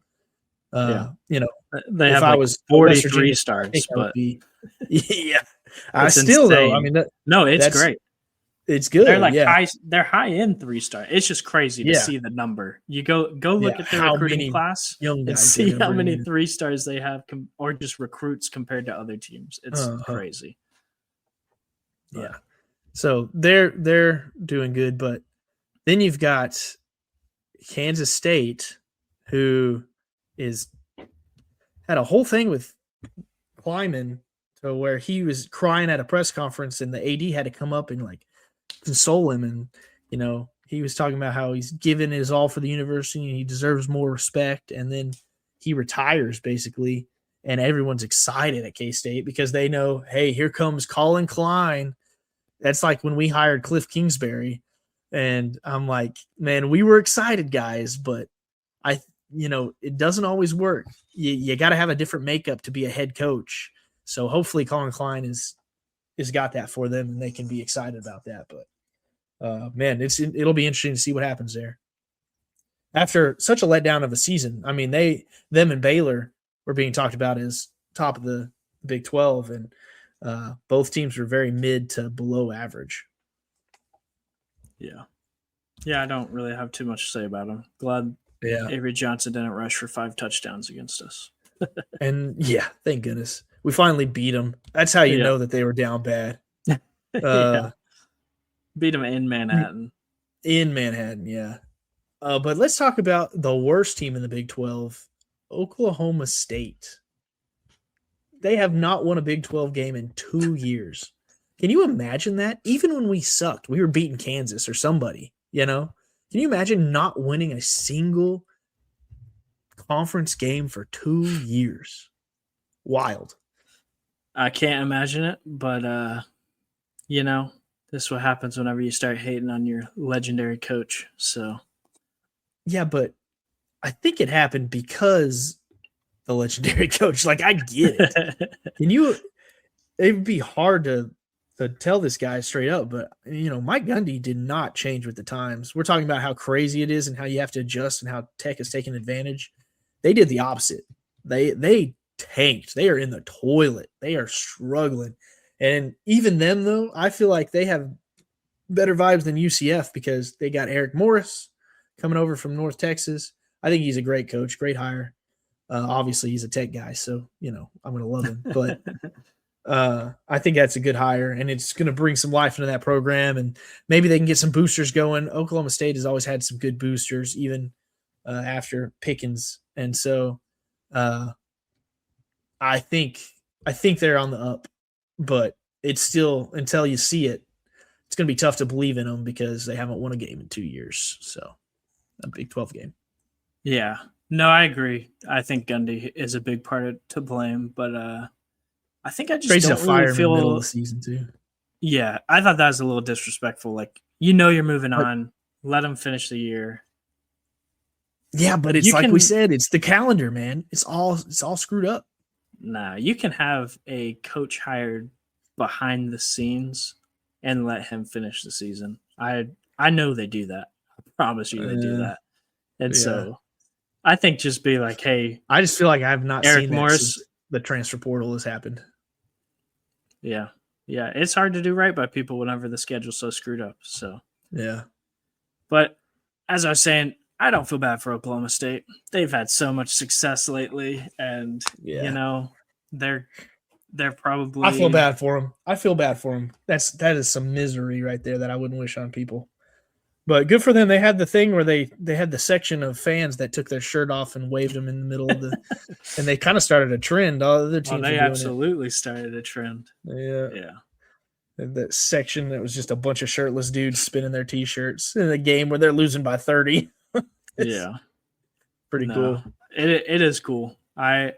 you know, they have I like was 43 stars, but yeah, it's still insane. though. I mean, it's great. It's good. They're like they're high end 3-star. It's just crazy to Yeah. see the number. You go look at their recruiting class and see how many 3-stars they have, or just recruits compared to other teams. It's crazy. Yeah. So they're doing good, but then you've got Kansas State, who had a whole thing with Kleiman to where he was crying at a press conference, and the AD had to come up and like console him, and you know he was talking about how he's given his all for the university and he deserves more respect, and then he retires basically, and everyone's excited at K-State because they know, hey, here comes Colin Klein. That's like when we hired Cliff Kingsbury, and I'm like, man, we were excited, guys, but it doesn't always work. You got to have a different makeup to be a head coach. So hopefully Colin Klein is got that for them, and they can be excited about that. But man, it'll be interesting to see what happens there. After such a letdown of a season, I mean, them and Baylor were being talked about as top of the Big 12, and both teams were very mid to below average. Yeah, I don't really have too much to say about them. Glad Avery Johnson didn't rush for 5 touchdowns against us. And thank goodness we finally beat them. That's how you know that they were down bad. Beat them in Manhattan. But let's talk about the worst team in the Big 12, Oklahoma State. They have not won a Big 12 game in 2 years. Can you imagine that? Even when we sucked, we were beating Kansas or somebody, you know? Can you imagine not winning a single conference game for 2 years? Wild. I can't imagine it, but, this is what happens whenever you start hating on your legendary coach. So, yeah, but I think it happened because the legendary coach. Like, I get it. It would be hard to tell this guy straight up, but Mike Gundy did not change with the times. We're talking about how crazy it is and how you have to adjust and how tech has taken advantage. They did the opposite. They tanked. They are in the toilet. They are struggling. And even them, though, I feel like they have better vibes than UCF because they got Eric Morris coming over from North Texas. I think he's a great coach, great hire. Obviously, he's a tech guy, so, I'm going to love him. But I think that's a good hire, and it's going to bring some life into that program, and maybe they can get some boosters going. Oklahoma State has always had some good boosters, even after Pickens. And so I think they're on the up, but it's still, until you see it, it's going to be tough to believe in them because they haven't won a game in 2 years. So a Big 12 game. Yeah. No, I agree. I think Gundy is a big part to blame, but I think I just Crazy to don't really fire him in the middle of the feel. season too. Yeah, I thought that was a little disrespectful. Like, you're moving But on. Let him finish the year. yeah, but it's You like we can said, it's the calendar, man. It's all screwed up. you can have a coach hired behind the scenes and let him finish the season. I know they do that. I promise you they do Uh, that. And yeah, so I think just be like, hey, I just feel like I've not Eric seen that Morris. since the transfer portal has happened. Yeah. Yeah. It's hard to do right by people whenever the schedule's so screwed up. So, Yeah, but as I was saying, I don't feel bad for Oklahoma State. They've had so much success lately, and yeah. they're I feel probably. bad for him. I feel bad for him. That is some misery right there that I wouldn't wish on people. But good for them. They had the thing where they had the section of fans that took their shirt off and waved them in the middle of the, and they kind of started a trend. All other Oh, teams were they doing it. absolutely started a trend. Yeah, Yeah. that section that was just a bunch of shirtless dudes spinning their t-shirts in a game where they're losing by 30. It's Yeah. pretty No, cool. it is cool. I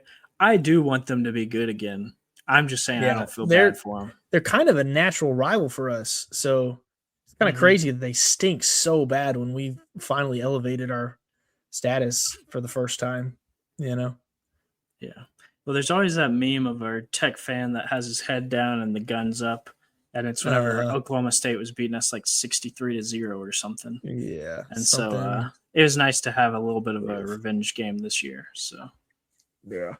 do want them to be good again. I'm just saying I Yeah, don't feel bad for them. they're kind of a natural rival for us. So it's kind of Hmm. crazy that they stink so bad when we finally elevated our status for the first time. You know? Yeah. Well, there's always that meme of our Tech fan that has his head down and the guns up, and it's whenever Uh, Oklahoma State was beating us like 63-0 or something. yeah, And so something. it was nice to have a little bit of a Rough. revenge game this year. So Yeah.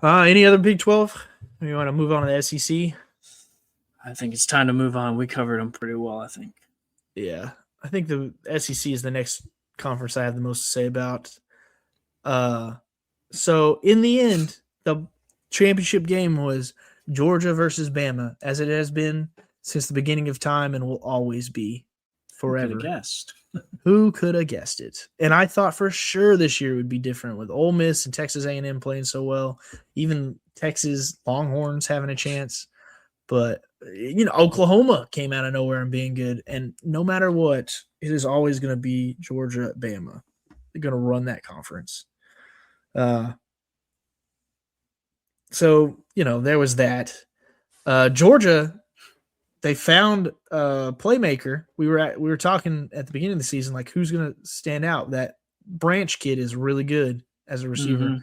Any other Big 12? You want to move on to the SEC? I think it's time to move on. We covered them pretty well, I think. Yeah, I think the SEC is the next conference I have the most to say about. Uh, so in the end, the championship game was Georgia versus Bama, as it has been since the beginning of time and will always be Who could have forever. guessed? Who could have guessed it? And I thought for sure this year would be different with Ole Miss and Texas A&M playing so well, even Texas Longhorns having a chance. But Oklahoma came out of nowhere and being good. And no matter what, it is always going to be Georgia, Bama. They're going to run that conference. Uh, so there was that. Georgia, they found a playmaker. We were talking at the beginning of the season, like who's going to stand out. That Branch kid is really good as a receiver.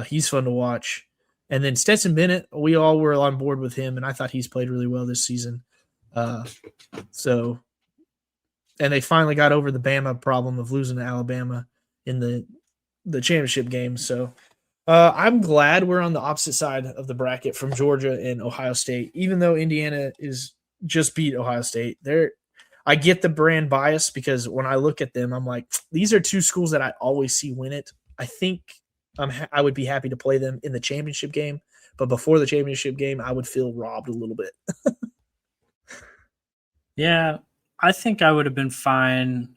He's fun to watch. And then Stetson Bennett, we all were on board with him, and I thought he's played really well this season. So, and they finally got over the Bama problem of losing to Alabama in the championship game. So, I'm glad we're on the opposite side of the bracket from Georgia and Ohio State, even though Indiana is just beat Ohio State. I get the brand bias because when I look at them, I'm like, these are two schools that I always see win it. I think I would be happy to play them in the championship game, but before the championship game, I would feel robbed a little bit. Yeah, I think I would have been fine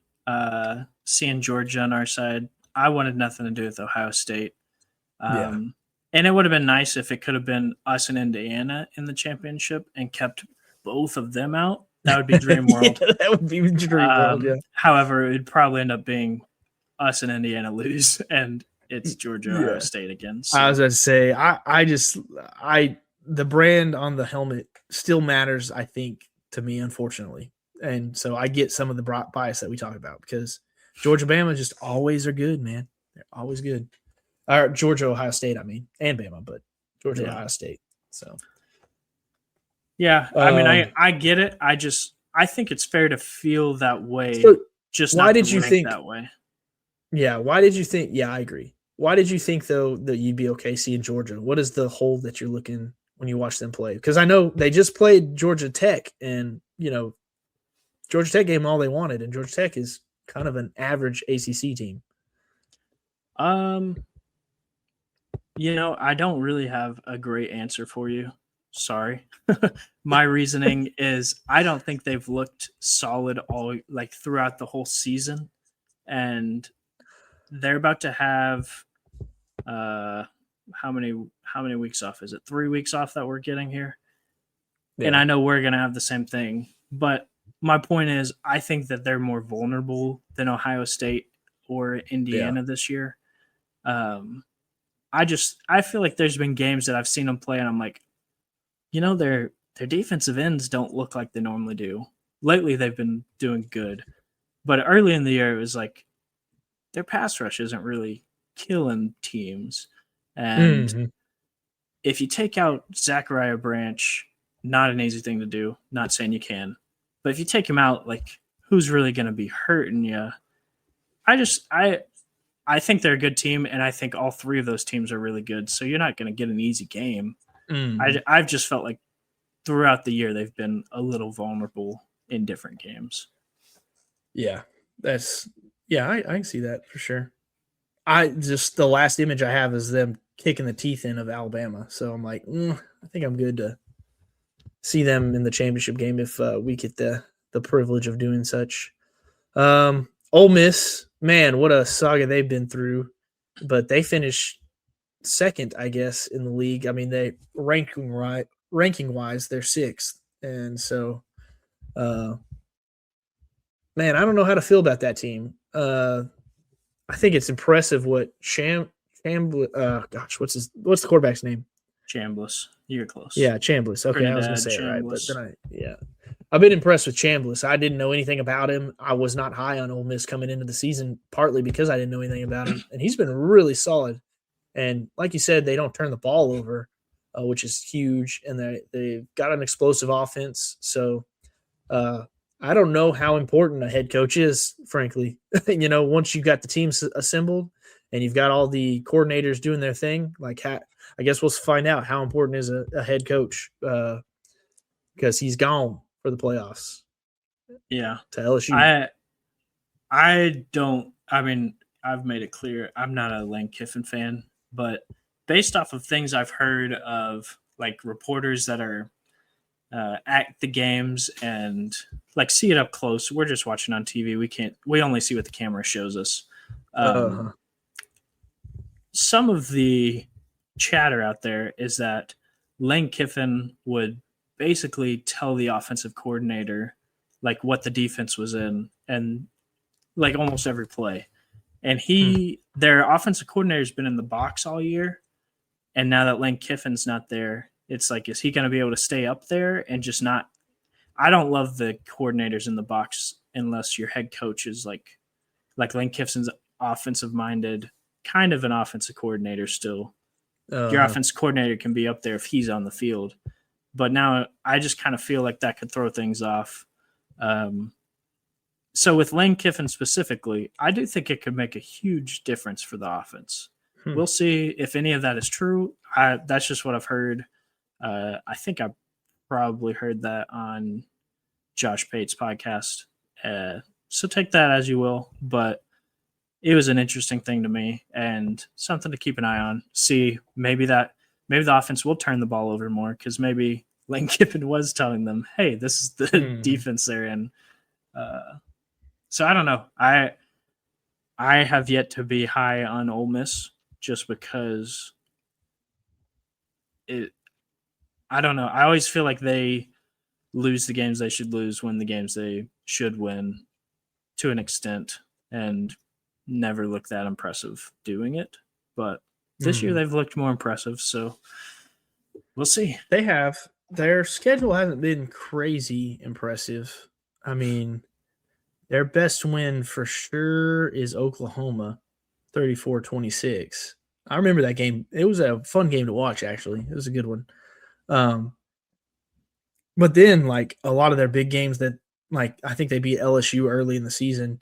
seeing Georgia on our side. I wanted nothing to do with Ohio State. Yeah. And it would have been nice if it could have been us and Indiana in the championship and kept both of them out. That would be dream world. Yeah, that would be dream world. Yeah. However, it would probably end up being us and Indiana lose, and it's Georgia Ohio Yeah. State again. I So. was going to say, the brand on the helmet still matters, I think, to me, unfortunately. And so I get some of the bias that we talk about because Georgia, Bama just always are good, man. They're always good. Or Georgia, Ohio State, I mean, and Bama, but Georgia, Ohio State. So, yeah, I mean, I get it. I think it's fair to feel that way, so just why not did to you rank think? that way. Yeah, why did you think? Yeah, I agree. Why did you think though that you'd be okay seeing Georgia? What is the hole that you're looking when you watch them play? Because I know they just played Georgia Tech, and Georgia Tech gave them all they wanted, and Georgia Tech is kind of an average ACC team. I don't really have a great answer for you. Sorry. My reasoning is I don't think they've looked solid throughout the whole season, and they're about to have how many weeks off is it? 3 weeks off that we're getting here. Yeah. And I know we're going to have the same thing, but my point is I think that they're more vulnerable than Ohio State or Indiana this year. I feel like there's been games that I've seen them play, and I'm like, their defensive ends don't look like they normally do. Lately, they've been doing good, but early in the year, it was like their pass rush isn't really killing teams. And if you take out Zachariah Branch, not an easy thing to do. Not saying you can, but if you take him out, like, who's really going to be hurting you? I think they're a good team, and I think all three of those teams are really good. So you're not going to get an easy game. I've just felt like throughout the year they've been a little vulnerable in different games. Yeah, I can see that for sure. The last image I have is them kicking the teeth in of Alabama. So I'm like, I think I'm good to see them in the championship game if we get the privilege of doing such. Ole Miss, man, what a saga they've been through, but they finished second, I guess, in the league. I mean, they ranking wise, they're sixth, and so, man, I don't know how to feel about that team. I think it's impressive what what's the quarterback's name? Chambliss. You're close. Yeah, Chambliss. Okay, I was going to say it right, but then I've been impressed with Chambliss. I didn't know anything about him. I was not high on Ole Miss coming into the season, partly because I didn't know anything about him, and he's been really solid. And like you said, they don't turn the ball over, which is huge, and they've got an explosive offense. So I don't know how important a head coach is, frankly. Once you've got the team assembled and you've got all the coordinators doing their thing, I guess we'll find out how important is a head coach because he's gone for the playoffs. Yeah. To LSU. I've made it clear I'm not a Lane Kiffin fan, but based off of things I've heard of, like, reporters that are at the games and, like, see it up close. We're just watching on TV. We only see what the camera shows us. Some of the chatter out there is that Lane Kiffin would basically tell the offensive coordinator, like, what the defense was in, and, like, almost every play. And their offensive coordinator has been in the box all year, and now that Lane Kiffin's not there, it's like, is he going to be able to stay up there and just not? I don't love the coordinators in the box unless your head coach is like Lane Kiffin's offensive-minded, kind of an offensive coordinator still. Your offensive coordinator can be up there if he's on the field. But now I just kind of feel like that could throw things off. So with Lane Kiffin specifically, I do think it could make a huge difference for the offense. We'll see if any of that is true. That's just what I've heard. I think I probably heard that on Josh Pate's podcast. So take that as you will. But it was an interesting thing to me and something to keep an eye on. See, maybe the offense will turn the ball over more because maybe Lane Kiffin was telling them, hey, this is the defense they're in. So I don't know. I have yet to be high on Ole Miss just because I don't know. I always feel like they lose the games they should lose, win the games they should win to an extent, and never look that impressive doing it. But this year they've looked more impressive, so we'll see. They have. Their schedule hasn't been crazy impressive. I mean, their best win for sure is Oklahoma, 34-26. I remember that game. It was a fun game to watch, actually. It was a good one. But then, like, a lot of their big games that, like, I think they beat LSU early in the season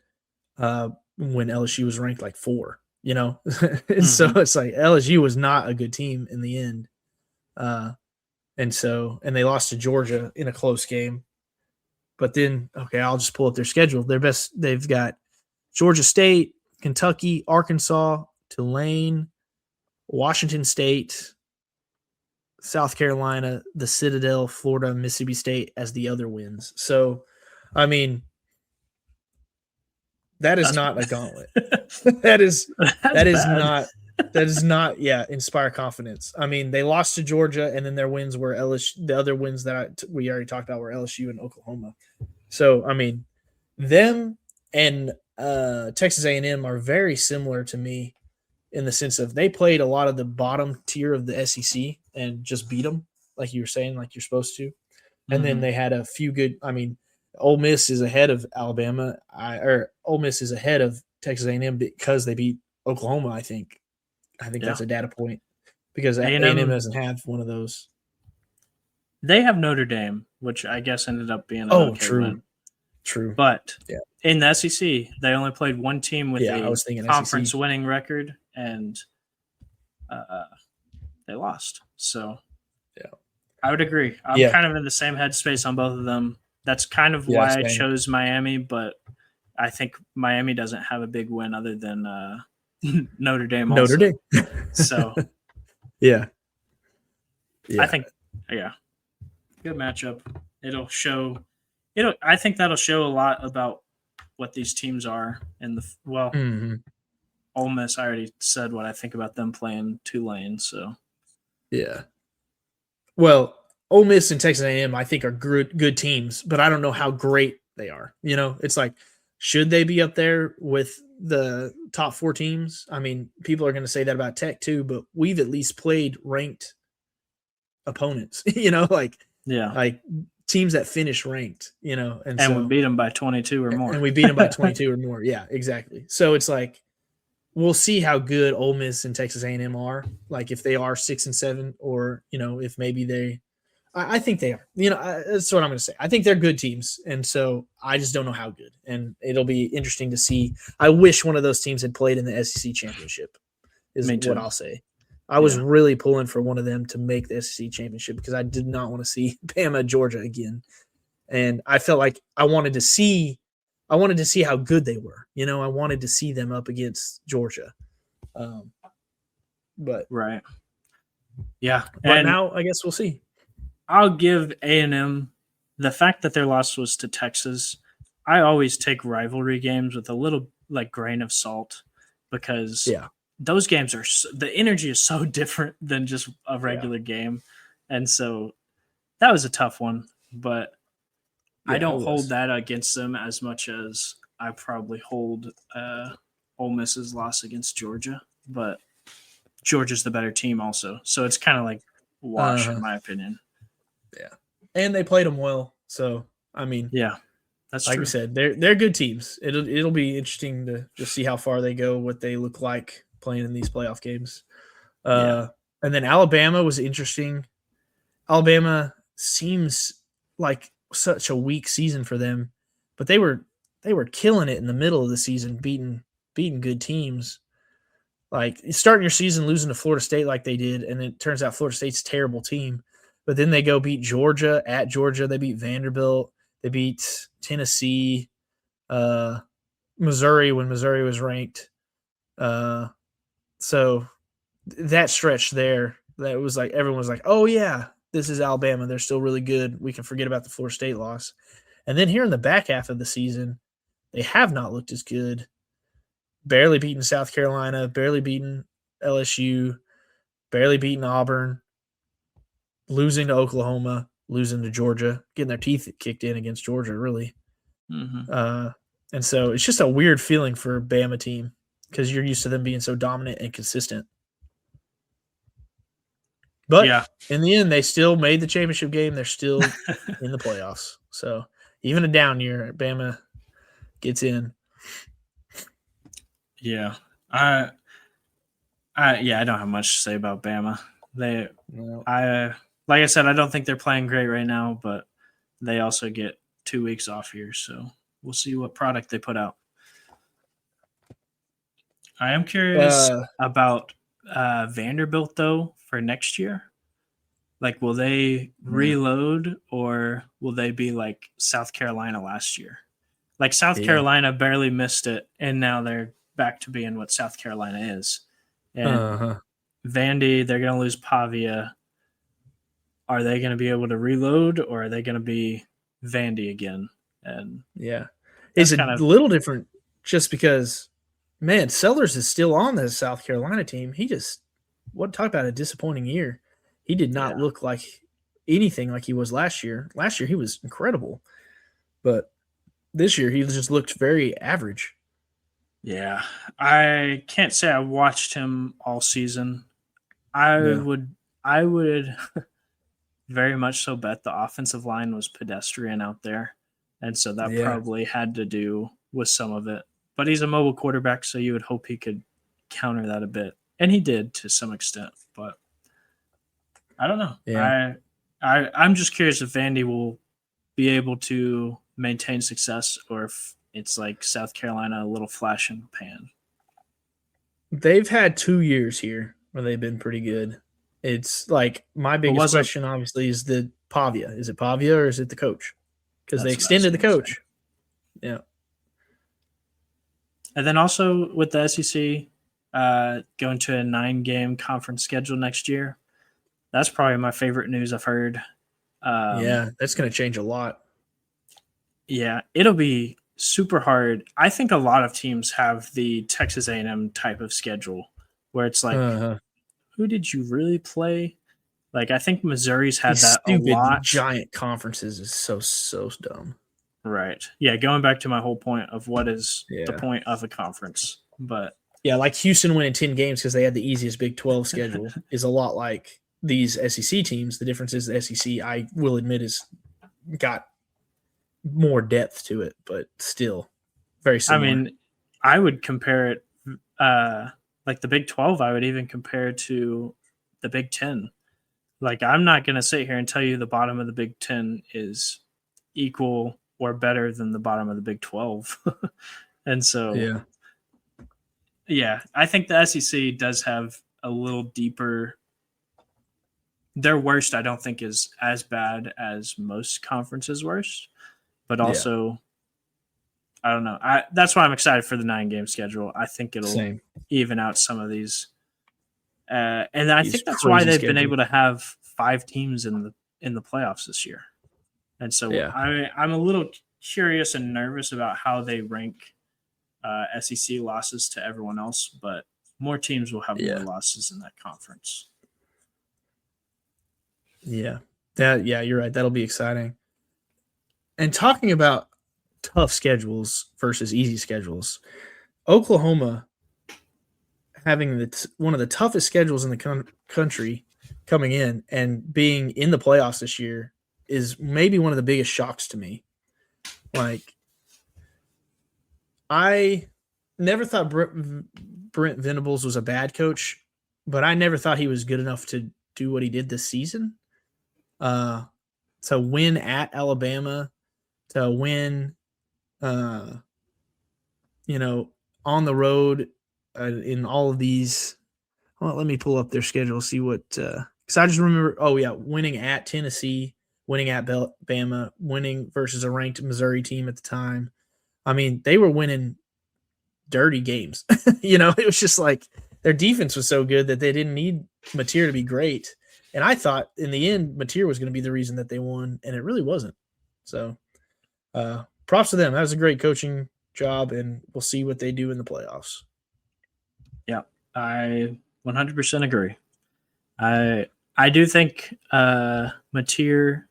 when LSU was ranked, like, 4, So it's like LSU was not a good team in the end. And they lost to Georgia in a close game. But then, okay, I'll just pull up their schedule. They've got Georgia State, Kentucky, Arkansas, Tulane, Washington State, South Carolina, the Citadel, Florida, Mississippi State as the other wins. So, I mean, that's not a gauntlet. that does not inspire confidence. I mean, they lost to Georgia, and then their wins were LSU. The other wins that we already talked about were LSU and Oklahoma. So, I mean, them and Texas A&M are very similar to me in the sense of they played a lot of the bottom tier of the SEC and just beat them, like you were saying, like you're supposed to. And then Mm-hmm. they had a few good. I mean, Ole Miss is ahead of Alabama, or Ole Miss is ahead of Texas A&M because they beat Oklahoma. I think Yeah. that's a data point because A&M A&M, doesn't have one of those. they have Notre Dame, which I guess ended up being an Oh, okay true, win. true. But Yeah, in the SEC, they only played one team with yeah. I a was thinking conference SEC. winning record, and uh, they lost. So Yeah, I would agree. I'm yeah, kind of in the same headspace on both of them. That's kind of yeah. why I Same. chose Miami, but I think Miami doesn't have a big win other than Notre Dame Notre also. Dame. So Yeah, I yeah. think, yeah, good matchup. It'll show. It'll. I think that'll show a lot about what these teams are. And Hmm. Ole Miss. I already said what I think about them playing Tulane. So Yeah. Well, Ole Miss and Texas A&M, I think, are good teams, but I don't know how great they are. It's like, should they be up there with the top four teams? I mean, people are going to say that about Tech too, but we've at least played ranked opponents. yeah, Like teams that finish ranked. And and we so beat them by 22 or and more. we beat them by 22 or more. Yeah, exactly. So it's like we'll see how good Ole Miss and Texas A&M are. Like if they are 6-7, or if maybe they. I think they are. That's what I'm going to say. I think they're good teams, and so I just don't know how good. And it'll be interesting to see. I wish one of those teams had played in the SEC championship. Is Me what too. I'll say. I was Yeah, really pulling for one of them to make the SEC championship because I did not want to see Bama Georgia again, and I felt like I wanted to see how good they were. I wanted to see them up against Georgia. Um, but right. Yeah, but and now I guess we'll see. I'll give A&M the fact that their loss was to Texas. I always take rivalry games with a little like grain of salt because Yeah, those games are the energy is so different than just a yeah, regular game, and so that was a tough one. But I yeah. It don't hold was. that against them as much as I probably hold Ole Miss's loss against Georgia. But Georgia's the better team, also, so it's kind of like wash in Uh, my opinion. yeah, and they played them well. So I mean, Yeah, that's like we true. said, they're good teams. It'll be interesting to just see how far they go, what they look like playing in these playoff games. Yeah. Uh, and then Alabama was interesting. Alabama seems like such a weak season for them, but they were killing it in the middle of the season, beating good teams. Like starting your season losing to Florida State like they did, and it turns out Florida State's a terrible team. But then they go beat Georgia at Georgia. They beat Vanderbilt. They beat Tennessee, uh, Missouri when Missouri was ranked. Uh, so that stretch there, that was like everyone was like, "Oh yeah, this is Alabama. They're still really good. We can forget about the Florida State loss." And then here in the back half of the season, they have not looked as good. Barely beaten South Carolina, barely beaten LSU, barely beaten Auburn, losing to Oklahoma, losing to Georgia, getting their teeth kicked in against Georgia, really. Hmm. Uh, and so it's just a weird feeling for a Bama team because you're used to them being so dominant and consistent. But Yeah. in the end, they still made the championship game. They're still in the playoffs. So even a down year, Bama gets in. Yeah. Yeah, I don't have much to say about Bama. They, No. I, like I said, I don't think they're playing great right now, but they also get 2 weeks off here, so we'll see what product they put out. I am curious Uh, about Vanderbilt though for next year. Like, will they reload or will they be like South Carolina last year? Like South yeah. Carolina barely missed it, and now they're back to being what South Carolina is. And Uh-huh. Vandy, they're going to lose Pavia. Are they going to be able to reload, or are they going to be Vandy again? And Yeah. It's that's a kind of, little different just because, man, Sellers is still on the South Carolina team. Talk about a disappointing year. He did not yeah, look like anything like he was last year. Last year he was incredible, but this year he just looked very average. Yeah, I can't say I watched him all season. I Yeah. would I would very much so bet the offensive line was pedestrian out there. And so that Yeah. probably had to do with some of it. But he's a mobile quarterback, so you would hope he could counter that a bit. And he did to some extent. But I don't know. Yeah. I'm just curious if Vandy will be able to maintain success or if it's like South Carolina, a little flash in the pan. They've had 2 years here where they've been pretty good. It's like my But biggest wasn't question, obviously, is the Pavia. Is it Pavia or is it the coach? Because they that's what I was extended the gonna say. coach. Yeah. And then also with the SEC going to a 9-game conference schedule next year, that's probably my favorite news I've heard. Yeah, that's going to change a lot. Yeah, it'll be super hard. I think a lot of teams have the Texas A&M type of schedule where it's like, Uh-huh. who did you really play? Like, I think Missouri's had These that a stupid lot. giant conferences is so dumb. Right. Yeah, going back to my whole point of what is the Yeah. point of a conference. But Yeah, like Houston winning 10 games because they had the easiest Big 12 schedule is a lot like these SEC teams. The difference is the SEC, I will admit, is got more depth to it, but still very I similar. mean, I would compare it like the Big 12, I would even compare to the Big 10. Like, I'm not going to sit here and tell you the bottom of the Big 10 is equal or better than the bottom of the Big 12. And so, yeah, I think the SEC does have a little deeper. Their worst, I don't think, is as bad as most conferences' worst, but also, I don't know. That's why I'm excited for the 9-game schedule. I think it'll even out some of these. And I think that's why they've been able to have 5 teams in the playoffs this year. And so I'm a little curious and nervous about how they rank SEC losses to everyone else, but more teams will have more losses in that conference. Yeah. You're right. That'll be exciting. And talking about tough schedules versus easy schedules, Oklahoma having one of the toughest schedules in the country coming in and being in the playoffs this year is maybe one of the biggest shocks to me. Like, I never thought Brent Venables was a bad coach, but I never thought he was good enough to do what he did this season. To win at Alabama, to win, on the road in all of these. Well, let me pull up their schedule, see what. Because I just remember, winning at Tennessee, winning at Bama, winning versus a ranked Missouri team at the time. I mean, they were winning dirty games. It was just like their defense was so good that they didn't need Mateer to be great. And I thought in the end, Mateer was going to be the reason that they won, and it really wasn't. So, props to them. That was a great coaching job, and we'll see what they do in the playoffs. Yeah, I 100% agree. I do think Mateer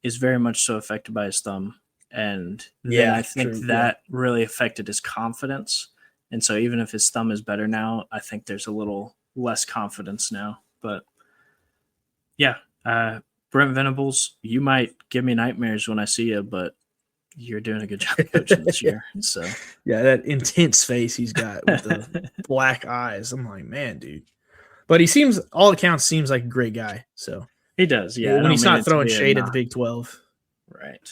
is very much so affected by his thumb, and then I think that really affected his confidence. And so even if his thumb is better now, I think there's a little less confidence now. But yeah, Brent Venables, you might give me nightmares when I see you, but you're doing a good job coaching this year. So yeah, that intense face he's got with the black eyes. I'm like, man, dude. But he seems, all accounts, seems like a great guy. So he does, yeah. When he's not throwing shade at the Big 12, right?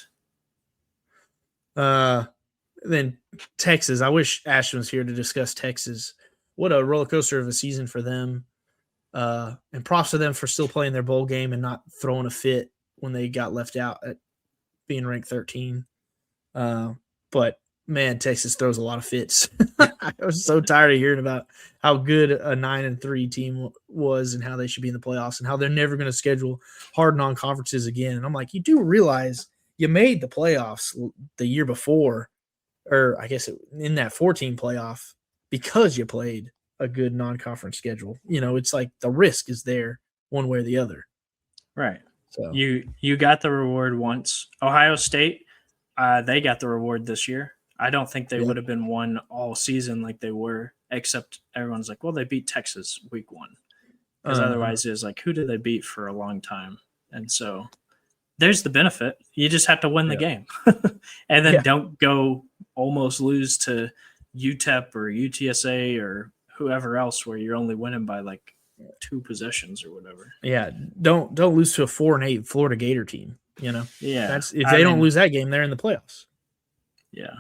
Then Texas. I wish Ashton was here to discuss Texas. What a roller coaster of a season for them. And props to them for still playing their bowl game and not throwing a fit when they got left out at being ranked 13. But man, Texas throws a lot of fits. I was so tired of hearing about how good a 9-3 team was and how they should be in the playoffs and how they're never going to schedule hard non-conferences again. And I'm like, you do realize you made the playoffs the year before, or I guess in that 14 playoff, because you played a good non-conference schedule. It's like the risk is there one way or the other. Right. So you got the reward once. Ohio State, they got the reward this year. I don't think they Yeah. would have been one all season like they were, except everyone's like, well, they beat Texas week 1. Because otherwise it's like, who did they beat for a long time? And so there's the benefit. You just have to win the Yeah. game. And then Yeah. don't go almost lose to UTEP or UTSA or whoever else where you're only winning by like 2 possessions or whatever. Yeah. Don't lose to a 4-8 Florida Gator team. You know, Yeah. that's if they don't lose that game, they're in the playoffs. Yeah.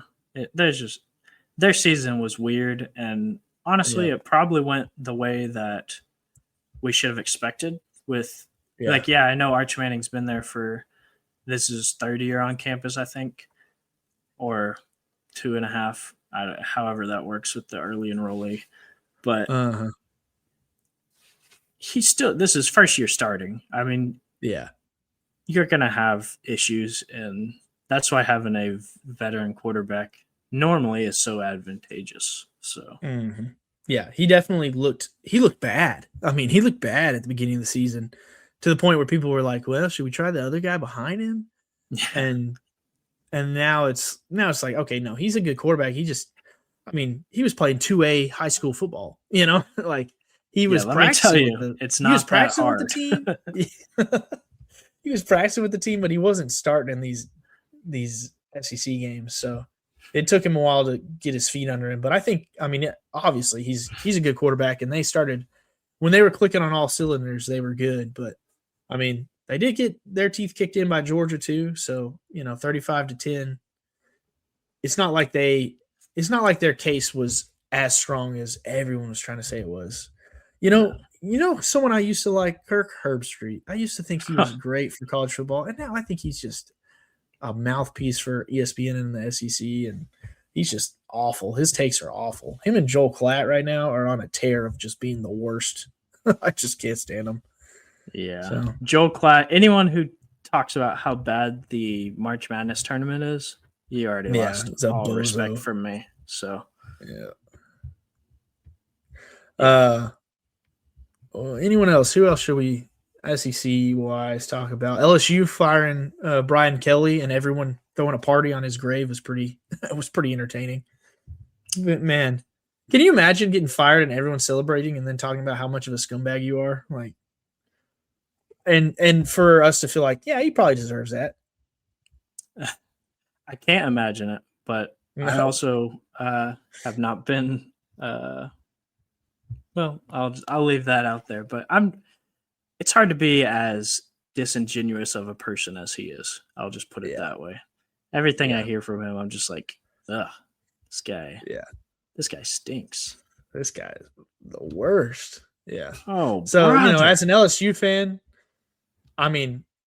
Their season was weird. And honestly, it probably went the way that we should have expected with I know Arch Manning's been there for this is 3rd year on campus, I think, or 2.5, however that works with the early enrollee. But he's still, this is first year starting. I mean, you're going to have issues, and that's why having a veteran quarterback normally is so advantageous. So, yeah, he definitely looked bad. I mean, he looked bad at the beginning of the season to the point where people were like, well, should we try the other guy behind him? yeah. And now it's like, okay, no, he's a good quarterback. He was playing 2A high school football, you know, like he was practicing with the team. He was practicing with the team, but he wasn't starting in these SEC games. So it took him a while to get his feet under him. But I think, obviously he's a good quarterback, and they started when they were clicking on all cylinders, they were good. But they did get their teeth kicked in by Georgia too. So, 35-10. It's not like their case was as strong as everyone was trying to say it was. Someone I used to like, Kirk Herbstreit. I used to think he was great for college football, and now I think he's just a mouthpiece for ESPN and the SEC, and he's just awful. His takes are awful. Him and Joel Klatt right now are on a tear of just being the worst. I just can't stand them. Yeah. So. Joel Klatt, anyone who talks about how bad the March Madness tournament is, you already lost all respect from me. So, anyone else? Who else should we SEC wise talk about? LSU firing Brian Kelly and everyone throwing a party on his grave was pretty entertaining. But man, can you imagine getting fired and everyone celebrating and then talking about how much of a scumbag you are? Like, and for us to feel like, yeah, he probably deserves that. I can't imagine it, but I also have not been. Well, I'll leave that out there. But it's hard to be as disingenuous of a person as he is. I'll just put it that way. Everything I hear from him, I'm just like, ugh, this guy. Yeah, this guy stinks. This guy is the worst. Yeah. Oh, so brother. As an LSU fan,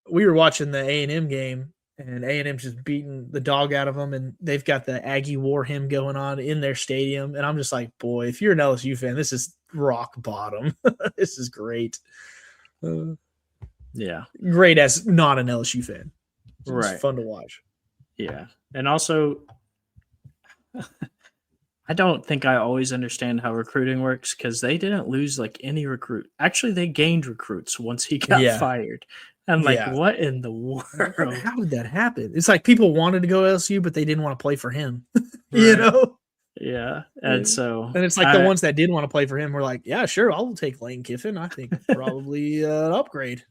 we were watching the A&M game, and A&M just beating the dog out of them, and they've got the Aggie War hymn going on in their stadium, and I'm just like, boy, if you're an LSU fan, this is rock bottom. This is great. Great as not an LSU fan. It's fun to watch. Yeah. And also, I don't think I always understand how recruiting works, because they didn't lose like any recruit. Actually, they gained recruits once he got fired. I'm like, what in the world? How did that happen? It's like people wanted to go LSU, but they didn't want to play for him. You know? Yeah. And so. And it's like the ones that did want to play for him were like, yeah, sure, I'll take Lane Kiffin. I think probably an upgrade.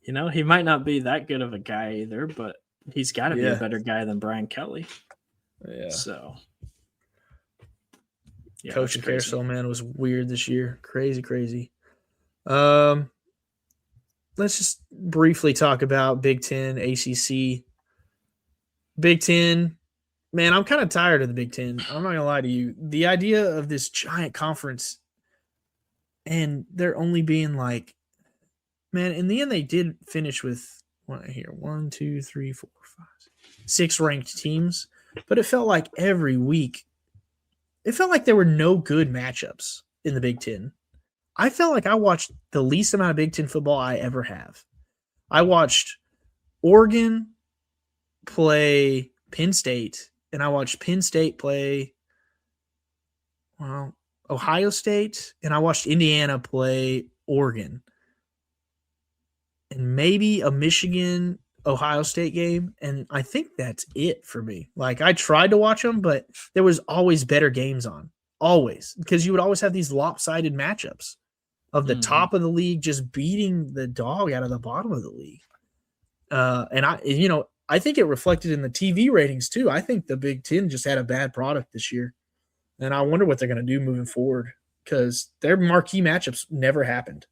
He might not be that good of a guy either, but he's got to be a better guy than Brian Kelly. Yeah. So. Yeah, Coach and carousel, man, was weird this year. Crazy. Let's just briefly talk about Big 10, ACC. Big 10, man, I'm kind of tired of the Big 10. I'm not going to lie to you. The idea of this giant conference, and they're only being like, man, in the end, they did finish with 1, 2, 3, 4, 5, 6 ranked teams, but it felt like every week, it felt like there were no good matchups in the Big 10. I felt like I watched the least amount of Big 10 football I ever have. I watched Oregon play Penn State, and I watched Penn State play Ohio State, and I watched Indiana play Oregon. And maybe a Michigan Ohio State game, and I think that's it for me. Like I tried to watch them, but there was always better games on, always, because you would always have these lopsided matchups of the Mhm. top of the league just beating the dog out of the bottom of the league. And I think it reflected in the TV ratings too. I think the Big Ten just had a bad product this year, and I wonder what they're going to do moving forward because their marquee matchups never happened.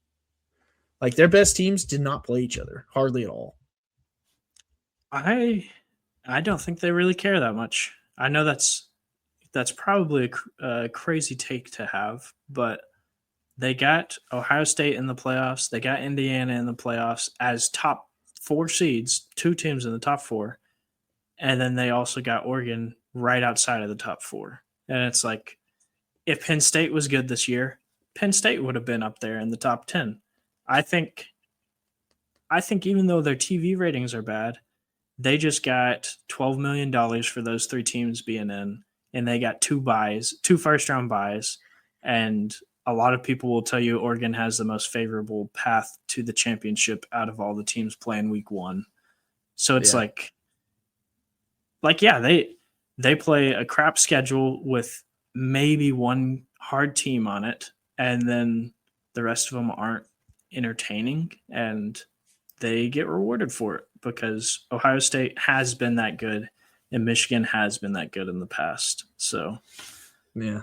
Like their best teams did not play each other hardly at all. I don't think they really care that much. I know that's probably a crazy take to have, but they got Ohio State in the playoffs. They got Indiana in the playoffs as top 4 seeds, 2 teams in the top 4, and then they also got Oregon right outside of the top 4. And it's like, if Penn State was good this year, Penn State would have been up there in the top 10. I think even though their TV ratings are bad, they just got $12 million for those 3 teams being in, and they got 2 first-round buys, and a lot of people will tell you Oregon has the most favorable path to the championship out of all the teams playing week 1. So it's Yeah. yeah, they play a crap schedule with maybe one hard team on it, and then the rest of them aren't entertaining, and they get rewarded for it because Ohio State has been that good and Michigan has been that good in the past. So Yeah.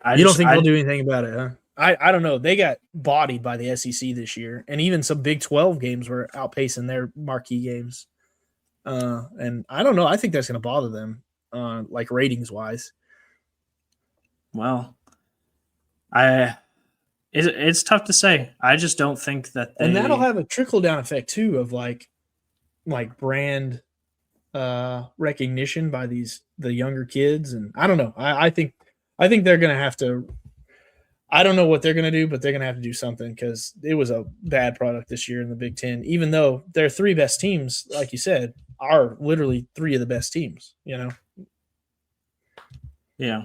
I You don't just think they'll I do anything about it, huh? I don't know. They got bodied by the SEC this year, and even some Big 12 games were outpacing their marquee games. And I don't know. I think that's going to bother them, like ratings wise. well, it's tough to say. I just don't think that And that'll they have a trickle down effect too of like brand recognition by the younger kids. And I don't know. I think they're going to have to. I don't know what they're going to do, but they're going to have to do something because it was a bad product this year in the Big Ten. Even though their 3 best teams, like you said, are literally 3 of the best teams. You know. yeah.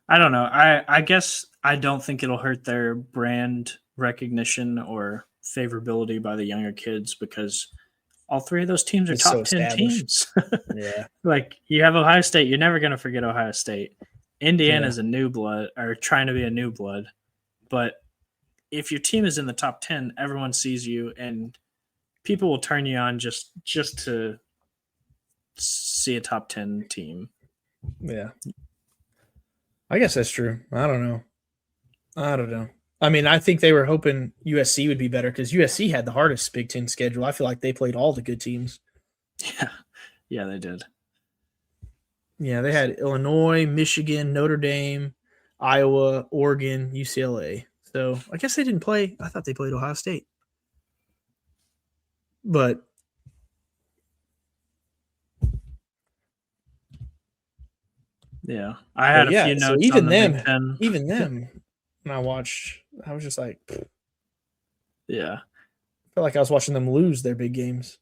I don't know. I guess I don't think it'll hurt their brand recognition or favorability by the younger kids because all 3 of those teams are It's so top 10 established. teams. Yeah. Like you have Ohio State, you're never going to forget Ohio State. Yeah. Indiana's a new blood or trying to be a new blood, but if your team is in the top 10, everyone sees you and people will turn you on just to see a top 10 team. Yeah. I guess that's true. I don't know. I mean, I think they were hoping USC would be better because USC had the hardest Big Ten schedule. I feel like they played all the good teams. Yeah. Yeah, they did. Yeah, they had Illinois, Michigan, Notre Dame, Iowa, Oregon, UCLA. So I guess they didn't play. I thought they played Ohio State. But Yeah. I had a yeah, few so notes on the Big Ten. even them, when I watched, I was just like, I Yeah. felt like I was watching them lose their big games.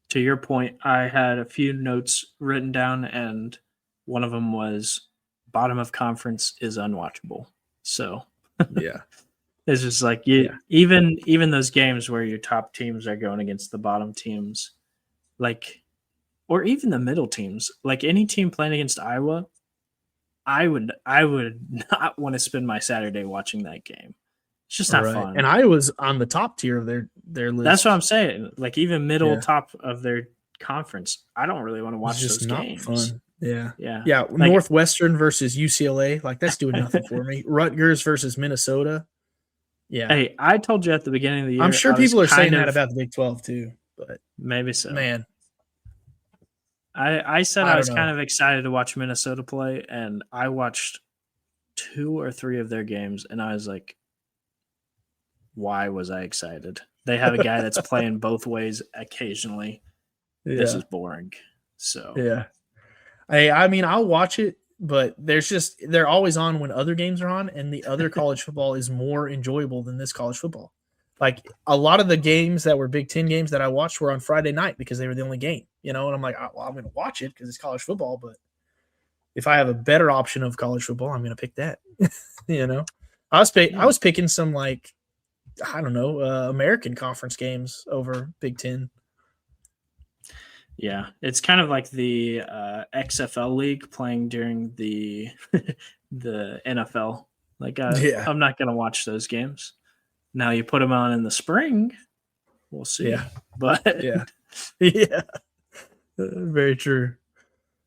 To your point, I had a few notes written down, and one of them was bottom of conference is unwatchable. So Yeah. it's just like Yeah. even those games where your top teams are going against the bottom teams, like or even the middle teams, like any team playing against Iowa, I would not want to spend my Saturday watching that game. It's just All not right. fun. And I was on the top tier of their list. That's what I'm saying. Like even middle Yeah. top of their conference, I don't really want to watch It's just those not games. fun. Yeah. Yeah. Yeah. Like, Northwestern versus UCLA. Like that's doing nothing for me. Rutgers versus Minnesota. Yeah. hey, I told you at the beginning of the year. I'm sure I was people are saying kind that of- about the Big 12 too. But maybe so. man, I said I I was don't kind know. of excited to watch Minnesota play, and I watched 2 or 3 of their games, and I was like, why was I excited? They have a guy that's playing both ways occasionally. This yeah. is boring. So Yeah. I mean, I'll watch it, but they're always on when other games are on, and the other college football is more enjoyable than this college football. Like a lot of the games that were Big Ten games that I watched were on Friday night because they were the only game, and I'm like, well, I'm going to watch it because it's college football, but if I have a better option of college football, I'm going to pick that. I was picking some like I don't know American conference games over Big Ten. Yeah, it's kind of like the XFL league playing during the the NFL. Like, Yeah, I'm not gonna watch those games. Now you put them on in the spring, we'll yeah, see. But yeah, yeah. Very true.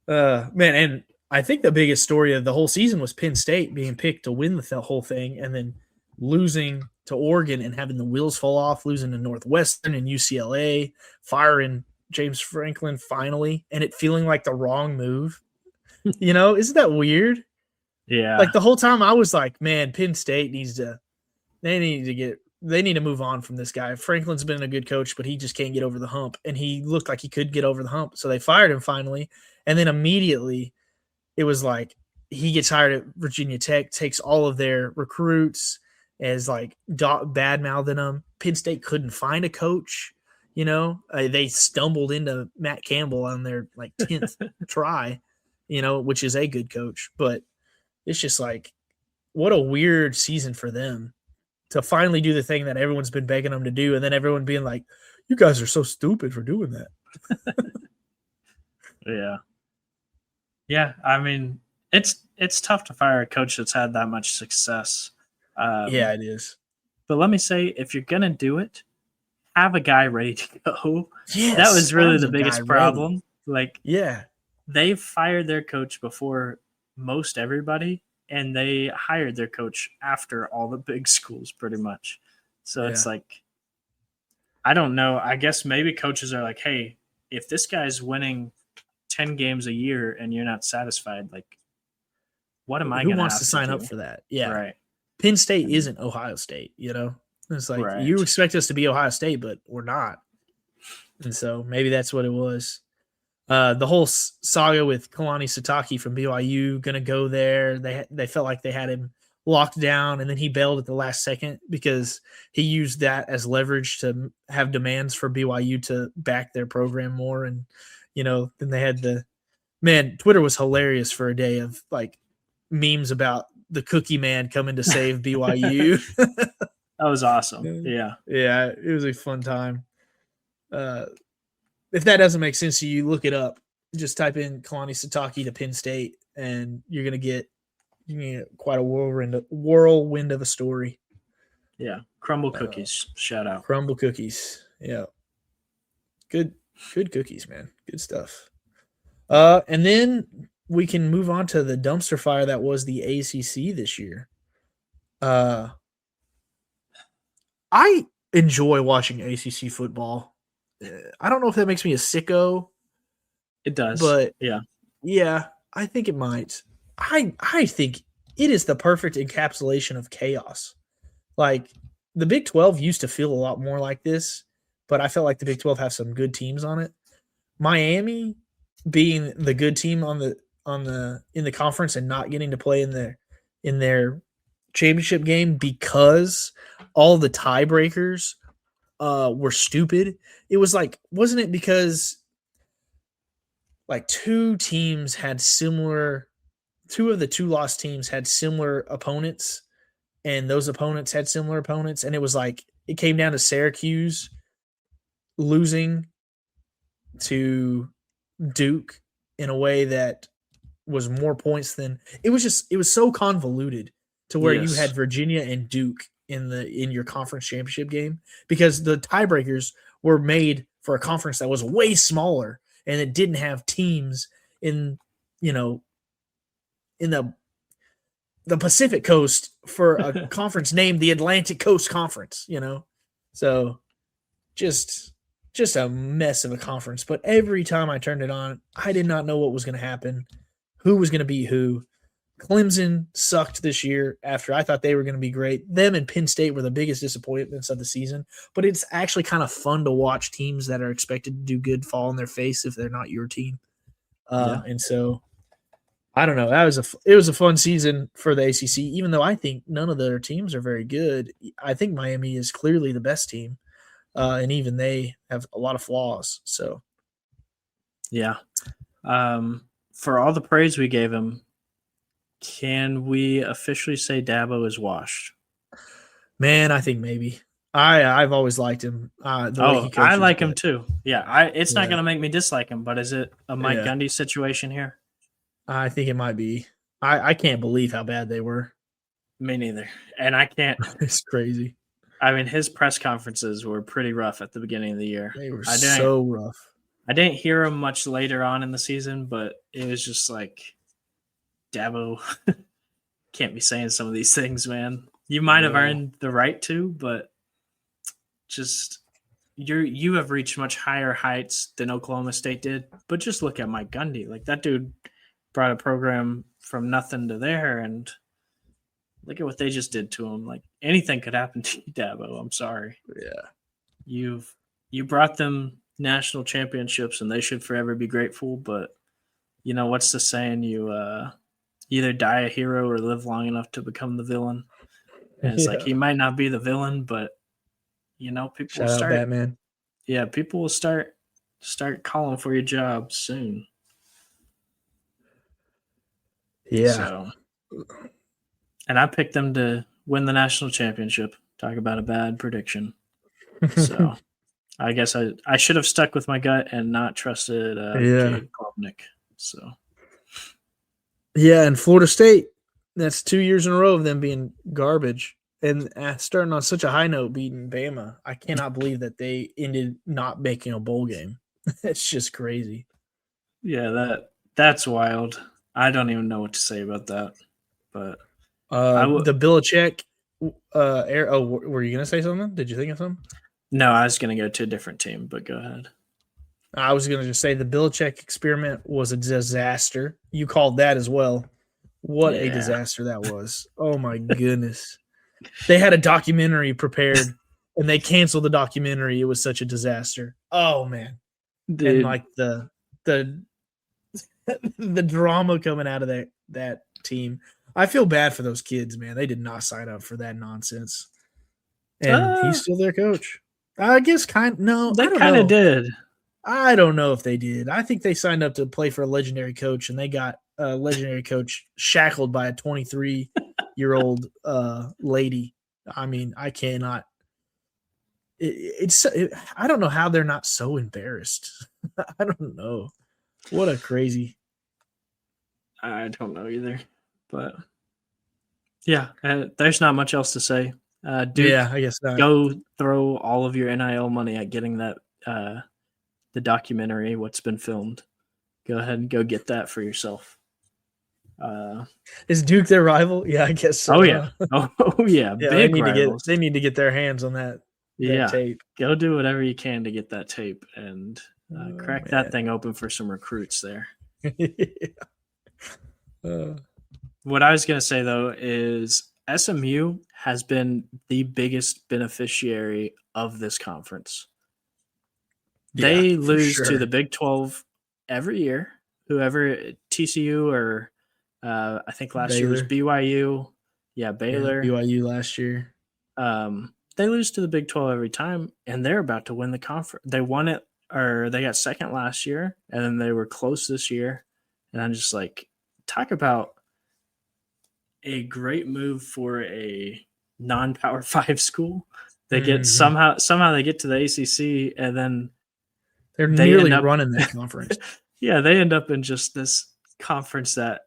Man, and I think the biggest story of the whole season was Penn State being picked to win the whole thing, and then losing to Oregon and having the wheels fall off, losing to Northwestern and UCLA, firing James Franklin finally, and it feeling like the wrong move. Isn't that weird? yeah, Like the whole time I was like, man, Penn State they need to move on from this guy. Franklin's been a good coach, but he just can't get over the hump. And he looked like he could get over the hump. So they fired him finally. And then immediately it was like he gets hired at Virginia Tech, takes all of their recruits as like bad mouthing them. Penn State couldn't find a coach. They stumbled into Matt Campbell on their like 10th try, which is a good coach. But it's just like, what a weird season for them to finally do the thing that everyone's been begging them to do. And then everyone being like, you guys are so stupid for doing that. yeah, yeah. I mean, it's tough to fire a coach that's had that much success. Yeah, it is. But let me say, if you're gonna do it, have a guy ready to go. That Yes. was really Have the a guy biggest ready. problem. Like, Yeah. they've fired their coach before most everybody, and they hired their coach after all the big schools, pretty much. So Yeah. it's like, I don't know. I guess maybe coaches are like, hey, if this guy's winning 10 games a year and you're not satisfied, like, what am I Who going to wants to have to sign up do? for that? Yeah. Right. Penn State And, isn't Ohio State. It's like you right. expect us to be Ohio State, but we're not. And so maybe that's what it was. The whole saga with Kalani Sitake from BYU going to go there. They felt like they had him locked down, and then he bailed at the last second because he used that as leverage to have demands for BYU to back their program more. And then they had Twitter was hilarious for a day of like memes about the Cookie Man coming to save BYU. That was awesome. Yeah. Yeah, it was a fun time. Uh, if that doesn't make sense to you, look it up. Just type in Kalani Sitake to Penn State, and you're gonna get quite a whirlwind of a story. Yeah. Crumble cookies. Shout out. Crumble cookies. Yeah, good cookies, man. Good stuff. And then we can move on to the dumpster fire that was the ACC this year. I enjoy watching ACC football. I don't know if that makes me a sicko, It does. but Yeah. yeah, I think it might. I think it is the perfect encapsulation of chaos. Like the Big 12 used to feel a lot more like this, but I felt like the Big 12 have some good teams on it. Miami being the good team in the conference and not getting to play in their championship game because all the tiebreakers were stupid. It was like, wasn't it because like two of the two lost teams had similar opponents, and those opponents had similar opponents, and it was like it came down to Syracuse losing to Duke in a way that was more points than it was so convoluted to where you had Yes. Virginia and Duke in your conference championship game because the tiebreakers were made for a conference that was way smaller and it didn't have teams in you know in the Pacific Coast for a conference named the Atlantic Coast Conference. So just a mess of a conference. But every time I turned it on, I did not know what was going to happen, who was going to beat who. Clemson sucked this year after I thought they were going to be great. Them and Penn State were the biggest disappointments of the season. But it's actually kind of fun to watch teams that are expected to do good fall on their face if they're not your team. Yeah. And so I don't know. It was a fun season for the ACC, even though I think none of their teams are very good. I think Miami is clearly the best team, and even they have a lot of flaws. So Yeah. For all the praise we gave him, can we officially say Dabo is washed? man, I think maybe. I've always liked him. The way he I coaches, like him but too. Yeah, it's not yeah, going to make me dislike him, but is it a Mike yeah, Gundy situation here? I think it might be. I can't believe how bad they were. Me neither. And I can't. It's crazy. I mean, his press conferences were pretty rough at the beginning of the year. They were I didn't. so rough. I didn't hear him much later on in the season, but it was just like Dabo can't be saying some of these things, man. You might have No. earned the right to, but just you have reached much higher heights than Oklahoma State did. But just look at Mike Gundy. Like that dude brought a program from nothing to there, and look at what they just did to him. Like anything could happen to you, Dabo. I'm sorry. Yeah. You brought them national championships, and they should forever be grateful. But you know what's the saying? You either die a hero or live long enough to become the villain. And it's like Yeah. he might not be the villain, but you know people will Shout out start. Batman. Yeah, people will start calling for your job soon. Yeah. So, and I picked them to win the national championship. Talk about a bad prediction. So, I guess I should have stuck with my gut and not trusted Yeah. Jade Klubnik. So, Yeah, and Florida State, that's 2 years in a row of them being garbage. And starting on such a high note, beating Bama. I cannot believe that they ended not making a bowl game. It's just crazy. yeah, that's wild. I don't even know what to say about that. But The Belichick, were you going to say something? Did you think of something? No, I was going to go to a different team, but go ahead. I was going to just say the Belichick experiment was a disaster. You called that as well. What a disaster that was. Oh, my goodness. They had a documentary prepared, and they canceled the documentary. It was such a disaster. Oh, man. Dude. And, like, the the drama coming out of that team. I feel bad for those kids, man. They did not sign up for that nonsense. And he's still their coach. I guess no, they I don't kind of know. did. I don't know if they did. I think they signed up to play for a legendary coach, and they got a legendary coach shackled by a 23-year-old lady. I mean, I cannot. I don't know how they're not so embarrassed. I don't know. What a crazy. I don't know either, but yeah, there's not much else to say. Duke, Yeah, I guess not. go throw all of your NIL money at getting that the documentary, what's been filmed. Go ahead and go get that for yourself. Is Duke their rival? Yeah, I guess so. Oh yeah, oh yeah, Yeah, big rivals. they need to get their hands on that tape. Go do whatever you can to get that tape and crack that thing open for some recruits there. What I was going to say, though, is SMU has been the biggest beneficiary of this conference. They lose to the Big 12 every year. Whoever, TCU or I think last year was BYU. Yeah, Baylor. Yeah, BYU last year. They lose to the Big 12 every time, and they're about to win the conference. They won it, or they got second last year, and then they were close this year. And I'm just like, talk about a great move for a non-Power 5 school. They get somehow they get to the ACC, and then they're nearly running that conference. Yeah, they end up in just this conference that,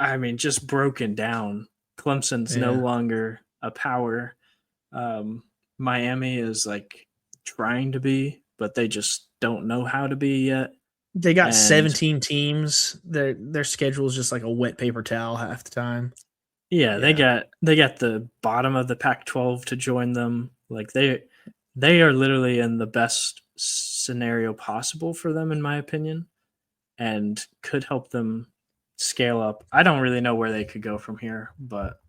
I mean, just broken down. Clemson's no longer a power. Miami is like trying to be, but they just don't know how to be yet. They got 17 teams. Their schedule is just like a wet paper towel half the time. Yeah, they got the bottom of the Pac-12 to join them. Like they are literally in the best scenario possible for them, in my opinion, and could help them scale up. I don't really know where they could go from here, but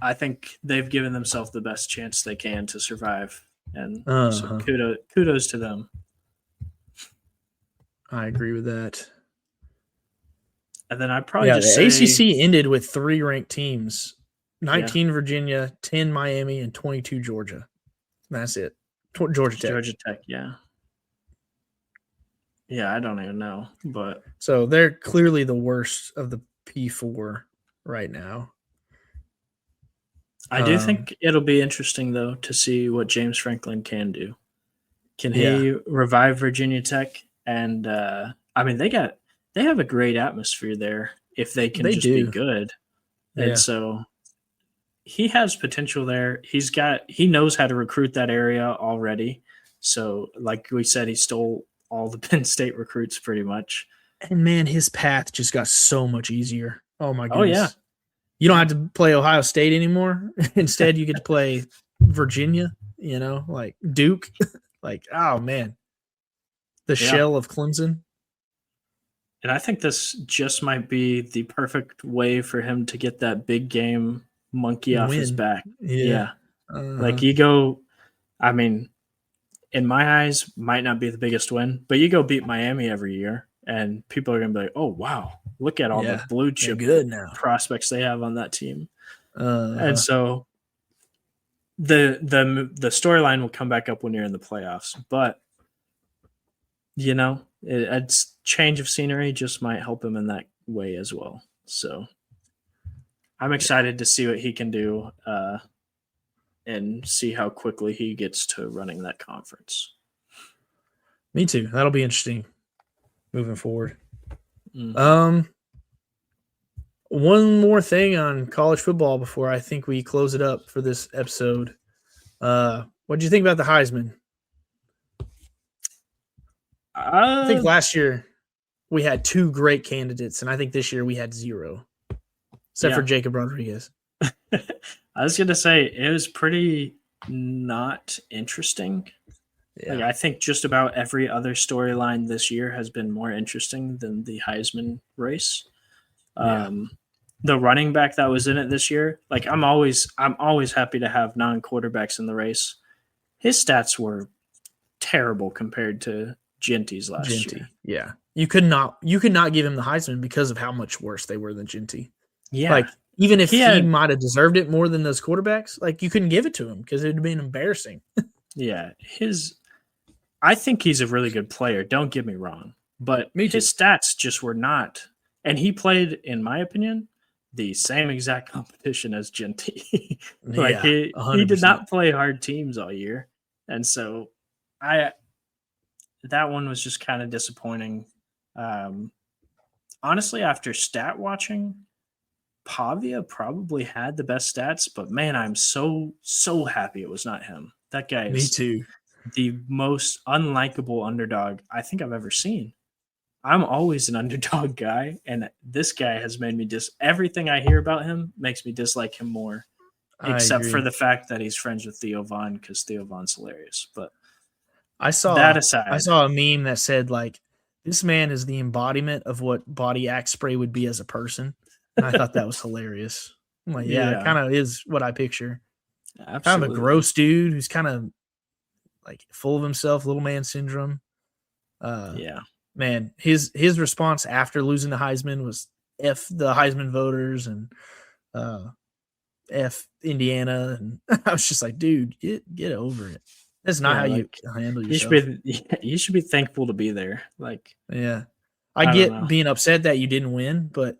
I think they've given themselves the best chance they can to survive, and so kudos to them. I agree with that. And then I'd probably just say ACC ended with 3 ranked teams: 19 Virginia, 10 Miami, and 22 Georgia. That's it. Georgia Tech. Georgia Tech, yeah. Yeah, I don't even know, but so they're clearly the worst of the P4 right now. I do think it'll be interesting though to see what James Franklin can do. Can Yeah, he revive Virginia Tech? And I mean, they have a great atmosphere there if they can they just be do. good. And Yeah, so he has potential there. He knows how to recruit that area already. So, like we said, he stole all the Penn State recruits pretty much. and man, his path just got so much easier. Oh my Oh yeah, goodness. You don't have to play Ohio State anymore. Instead, you get to play Virginia, like Duke. Like, oh man, the yeah. shell of Clemson. And I think this just might be the perfect way for him to get that big game monkey off his Win. back. Yeah. Yeah. Like Uh-huh. you go, I mean, in my eyes, might not be the biggest win, but you go beat Miami every year, and people are going to be like, oh, wow, look at all the Yeah. blue They're chip good now. prospects they have on that team. And Uh, so the storyline will come back up when you're in the playoffs. But, it's change of scenery just might help him in that way as well. So I'm excited to see what he can do and see how quickly he gets to running that conference. Me too. That'll be interesting moving forward. Mm-hmm. Um, One more thing on college football before I think we close it up for this episode. What do you think about the Heisman? I think last year we had two great candidates, and I think this year we had zero, except for Yeah. Jacob Rodriguez. I was going to say it was pretty not interesting. Like Yeah, I think just about every other storyline this year has been more interesting than the Heisman race. yeah, The running back that was in it this year, like I'm always happy to have non-quarterbacks in the race. His stats were terrible compared to Genty's last year. Genty. Yeah, you could not give him the Heisman because of how much worse they were than Genty. Yeah, Like, even if he he had might have deserved it more than those quarterbacks, like you couldn't give it to him because it would have been embarrassing. yeah his. I think he's a really good player. Don't get me wrong, but Me too. his stats just were not. And he played, in my opinion, the same exact competition as Genty. Like Yeah, he did 100%. not play hard teams all year, and so I that one was just kind of disappointing. Um, Honestly, after stat watching, Pavia probably had the best stats, but man, I'm so happy it was not him. That guy Me is too. the most unlikable underdog I think I've ever seen. I'm always an underdog guy, and this guy has made me everything I hear about him makes me dislike him more, I except for agree. the fact that he's friends with Theo Vaughn because Theo Vaughn's hilarious. But I that saw I aside, saw a meme that said like this man is the embodiment of what body axe spray would be as a person, and I thought that was hilarious. I'm like, yeah, it yeah, kind of is what I picture. Kind of a absolutely. gross dude who's kind of like full of himself, little man syndrome. Uh, Yeah. Man, his response after losing the Heisman was f the Heisman voters and uh, f Indiana, and I was just like, dude, get over it. That's not Yeah, how you like handle yourself. you should be thankful to be there. Like, Yeah, I I don't get know. being upset that you didn't win, but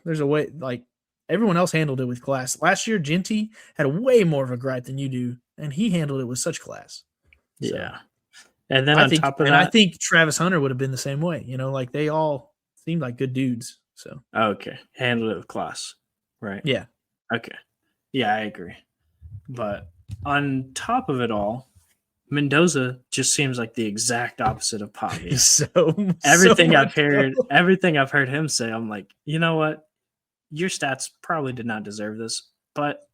there's a way. Like everyone else handled it with class. Last year, Genty had way more of a gripe than you do, and he handled it with such class. So Yeah. And then I on think, top of and I that, think Travis Hunter would have been the same way. Like they all seemed like good dudes. So okay, handle it with class. Right. yeah, Okay. Yeah, I agree. But on top of it all, Mendoza just seems like the exact opposite of he's Pavia. so much so. Everything I've heard him say, I'm like, you know what? Your stats probably did not deserve this, but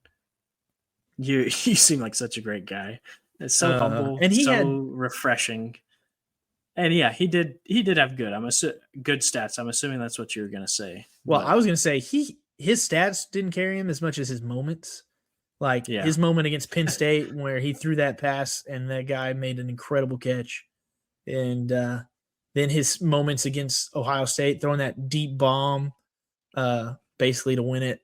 you you seem like such a great guy. It's so humble, And he so had refreshing. And yeah, he did have good stats. I'm assuming that's what you were gonna say. well, I But was gonna say his stats didn't carry him as much as his moments. Like yeah. his moment against Penn State where he threw that pass and that guy made an incredible catch. And then his moments against Ohio State, throwing that deep bomb, basically to win it.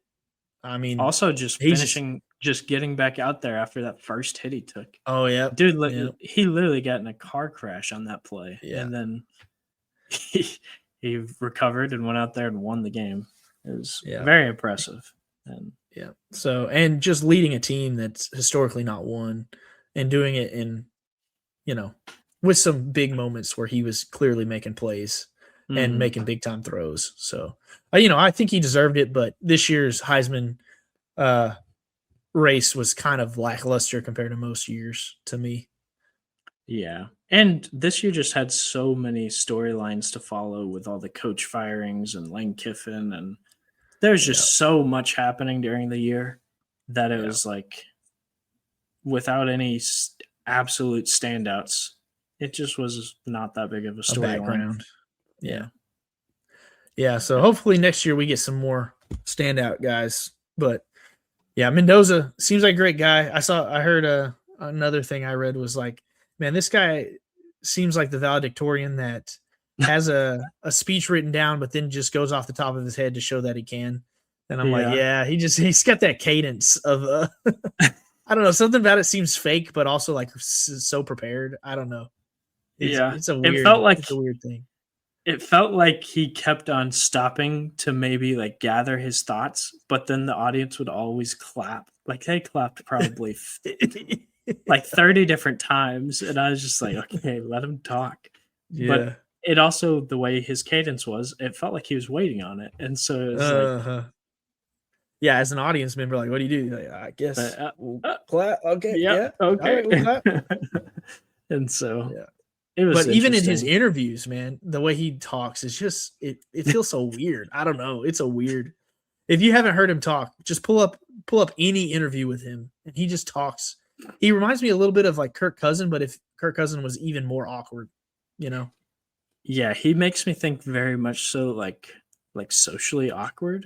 I mean, Also just he's just just getting back out there after that first hit he took. oh yeah, Dude, yeah, he literally got in a car crash on that play, yeah, and then he recovered and went out there and won the game. It was yeah. very impressive. And yeah. So, and just leading a team that's historically not won and doing it in, with some big moments where he was clearly making plays and making big time throws. So, I think he deserved it, but this year's Heisman race was kind of lackluster compared to most years to me. yeah. And this year just had so many storylines to follow with all the coach firings and Lane Kiffin. And there's just so much happening during the year that it was like without any absolute standouts, it just was not that big of a storyline. Yeah. So hopefully next year we get some more standout guys. But yeah, Mendoza seems like a great guy. I heard another thing I read was like, man, this guy seems like the valedictorian that has a speech written down, but then just goes off the top of his head to show that he can. And I'm like, yeah, he's got that cadence of, I don't know, something about it seems fake, but also like so prepared. I don't know. It's a weird thing. It felt like he kept on stopping to maybe like gather his thoughts, but then the audience would always clap. Like they clapped probably like 30 different times. And I was just like, okay, let him talk. Yeah. But it also, the way his cadence was, it felt like he was waiting on it. And so it was like, yeah, as an audience member, like, what do you do? Like, I guess we'll clap. Okay, yeah, okay. Right, we'll clap. And so, it was. But even in his interviews, man, the way he talks is just it feels so weird. I don't know. It's a weird. If you haven't heard him talk, just pull up any interview with him, and he just talks. He reminds me a little bit of like Kirk Cousin, but if Kirk Cousin was even more awkward, Yeah, he makes me think very much so like socially awkward.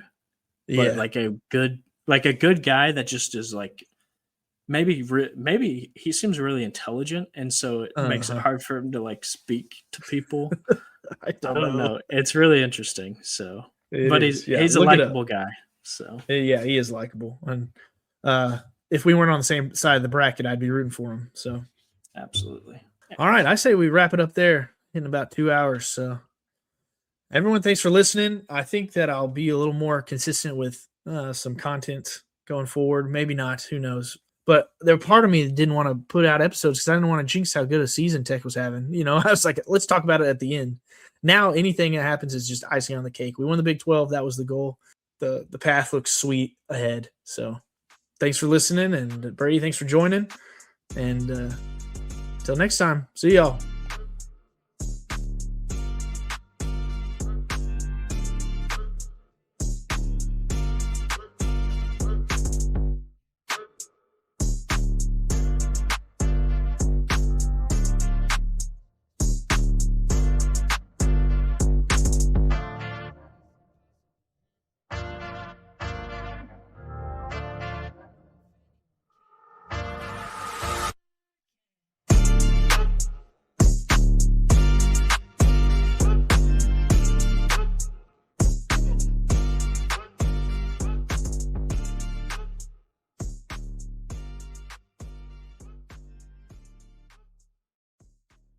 But like a good guy that just is like maybe he seems really intelligent, and so it makes it hard for him to like speak to people. I don't know. It's really interesting. So, he's a likable guy. So yeah, he is likable. And if we weren't on the same side of the bracket, I'd be rooting for him. So absolutely. All right, I say we wrap it up there in about 2 hours. So. Everyone, thanks for listening. I think that I'll be a little more consistent with some content going forward. Maybe not. Who knows? But there part of me that didn't want to put out episodes because I didn't want to jinx how good a season Tech was having. I was like, let's talk about it at the end. Now anything that happens is just icing on the cake. We won the Big 12. That was the goal. The path looks sweet ahead. So thanks for listening. And Brady, thanks for joining. And until next time, see y'all.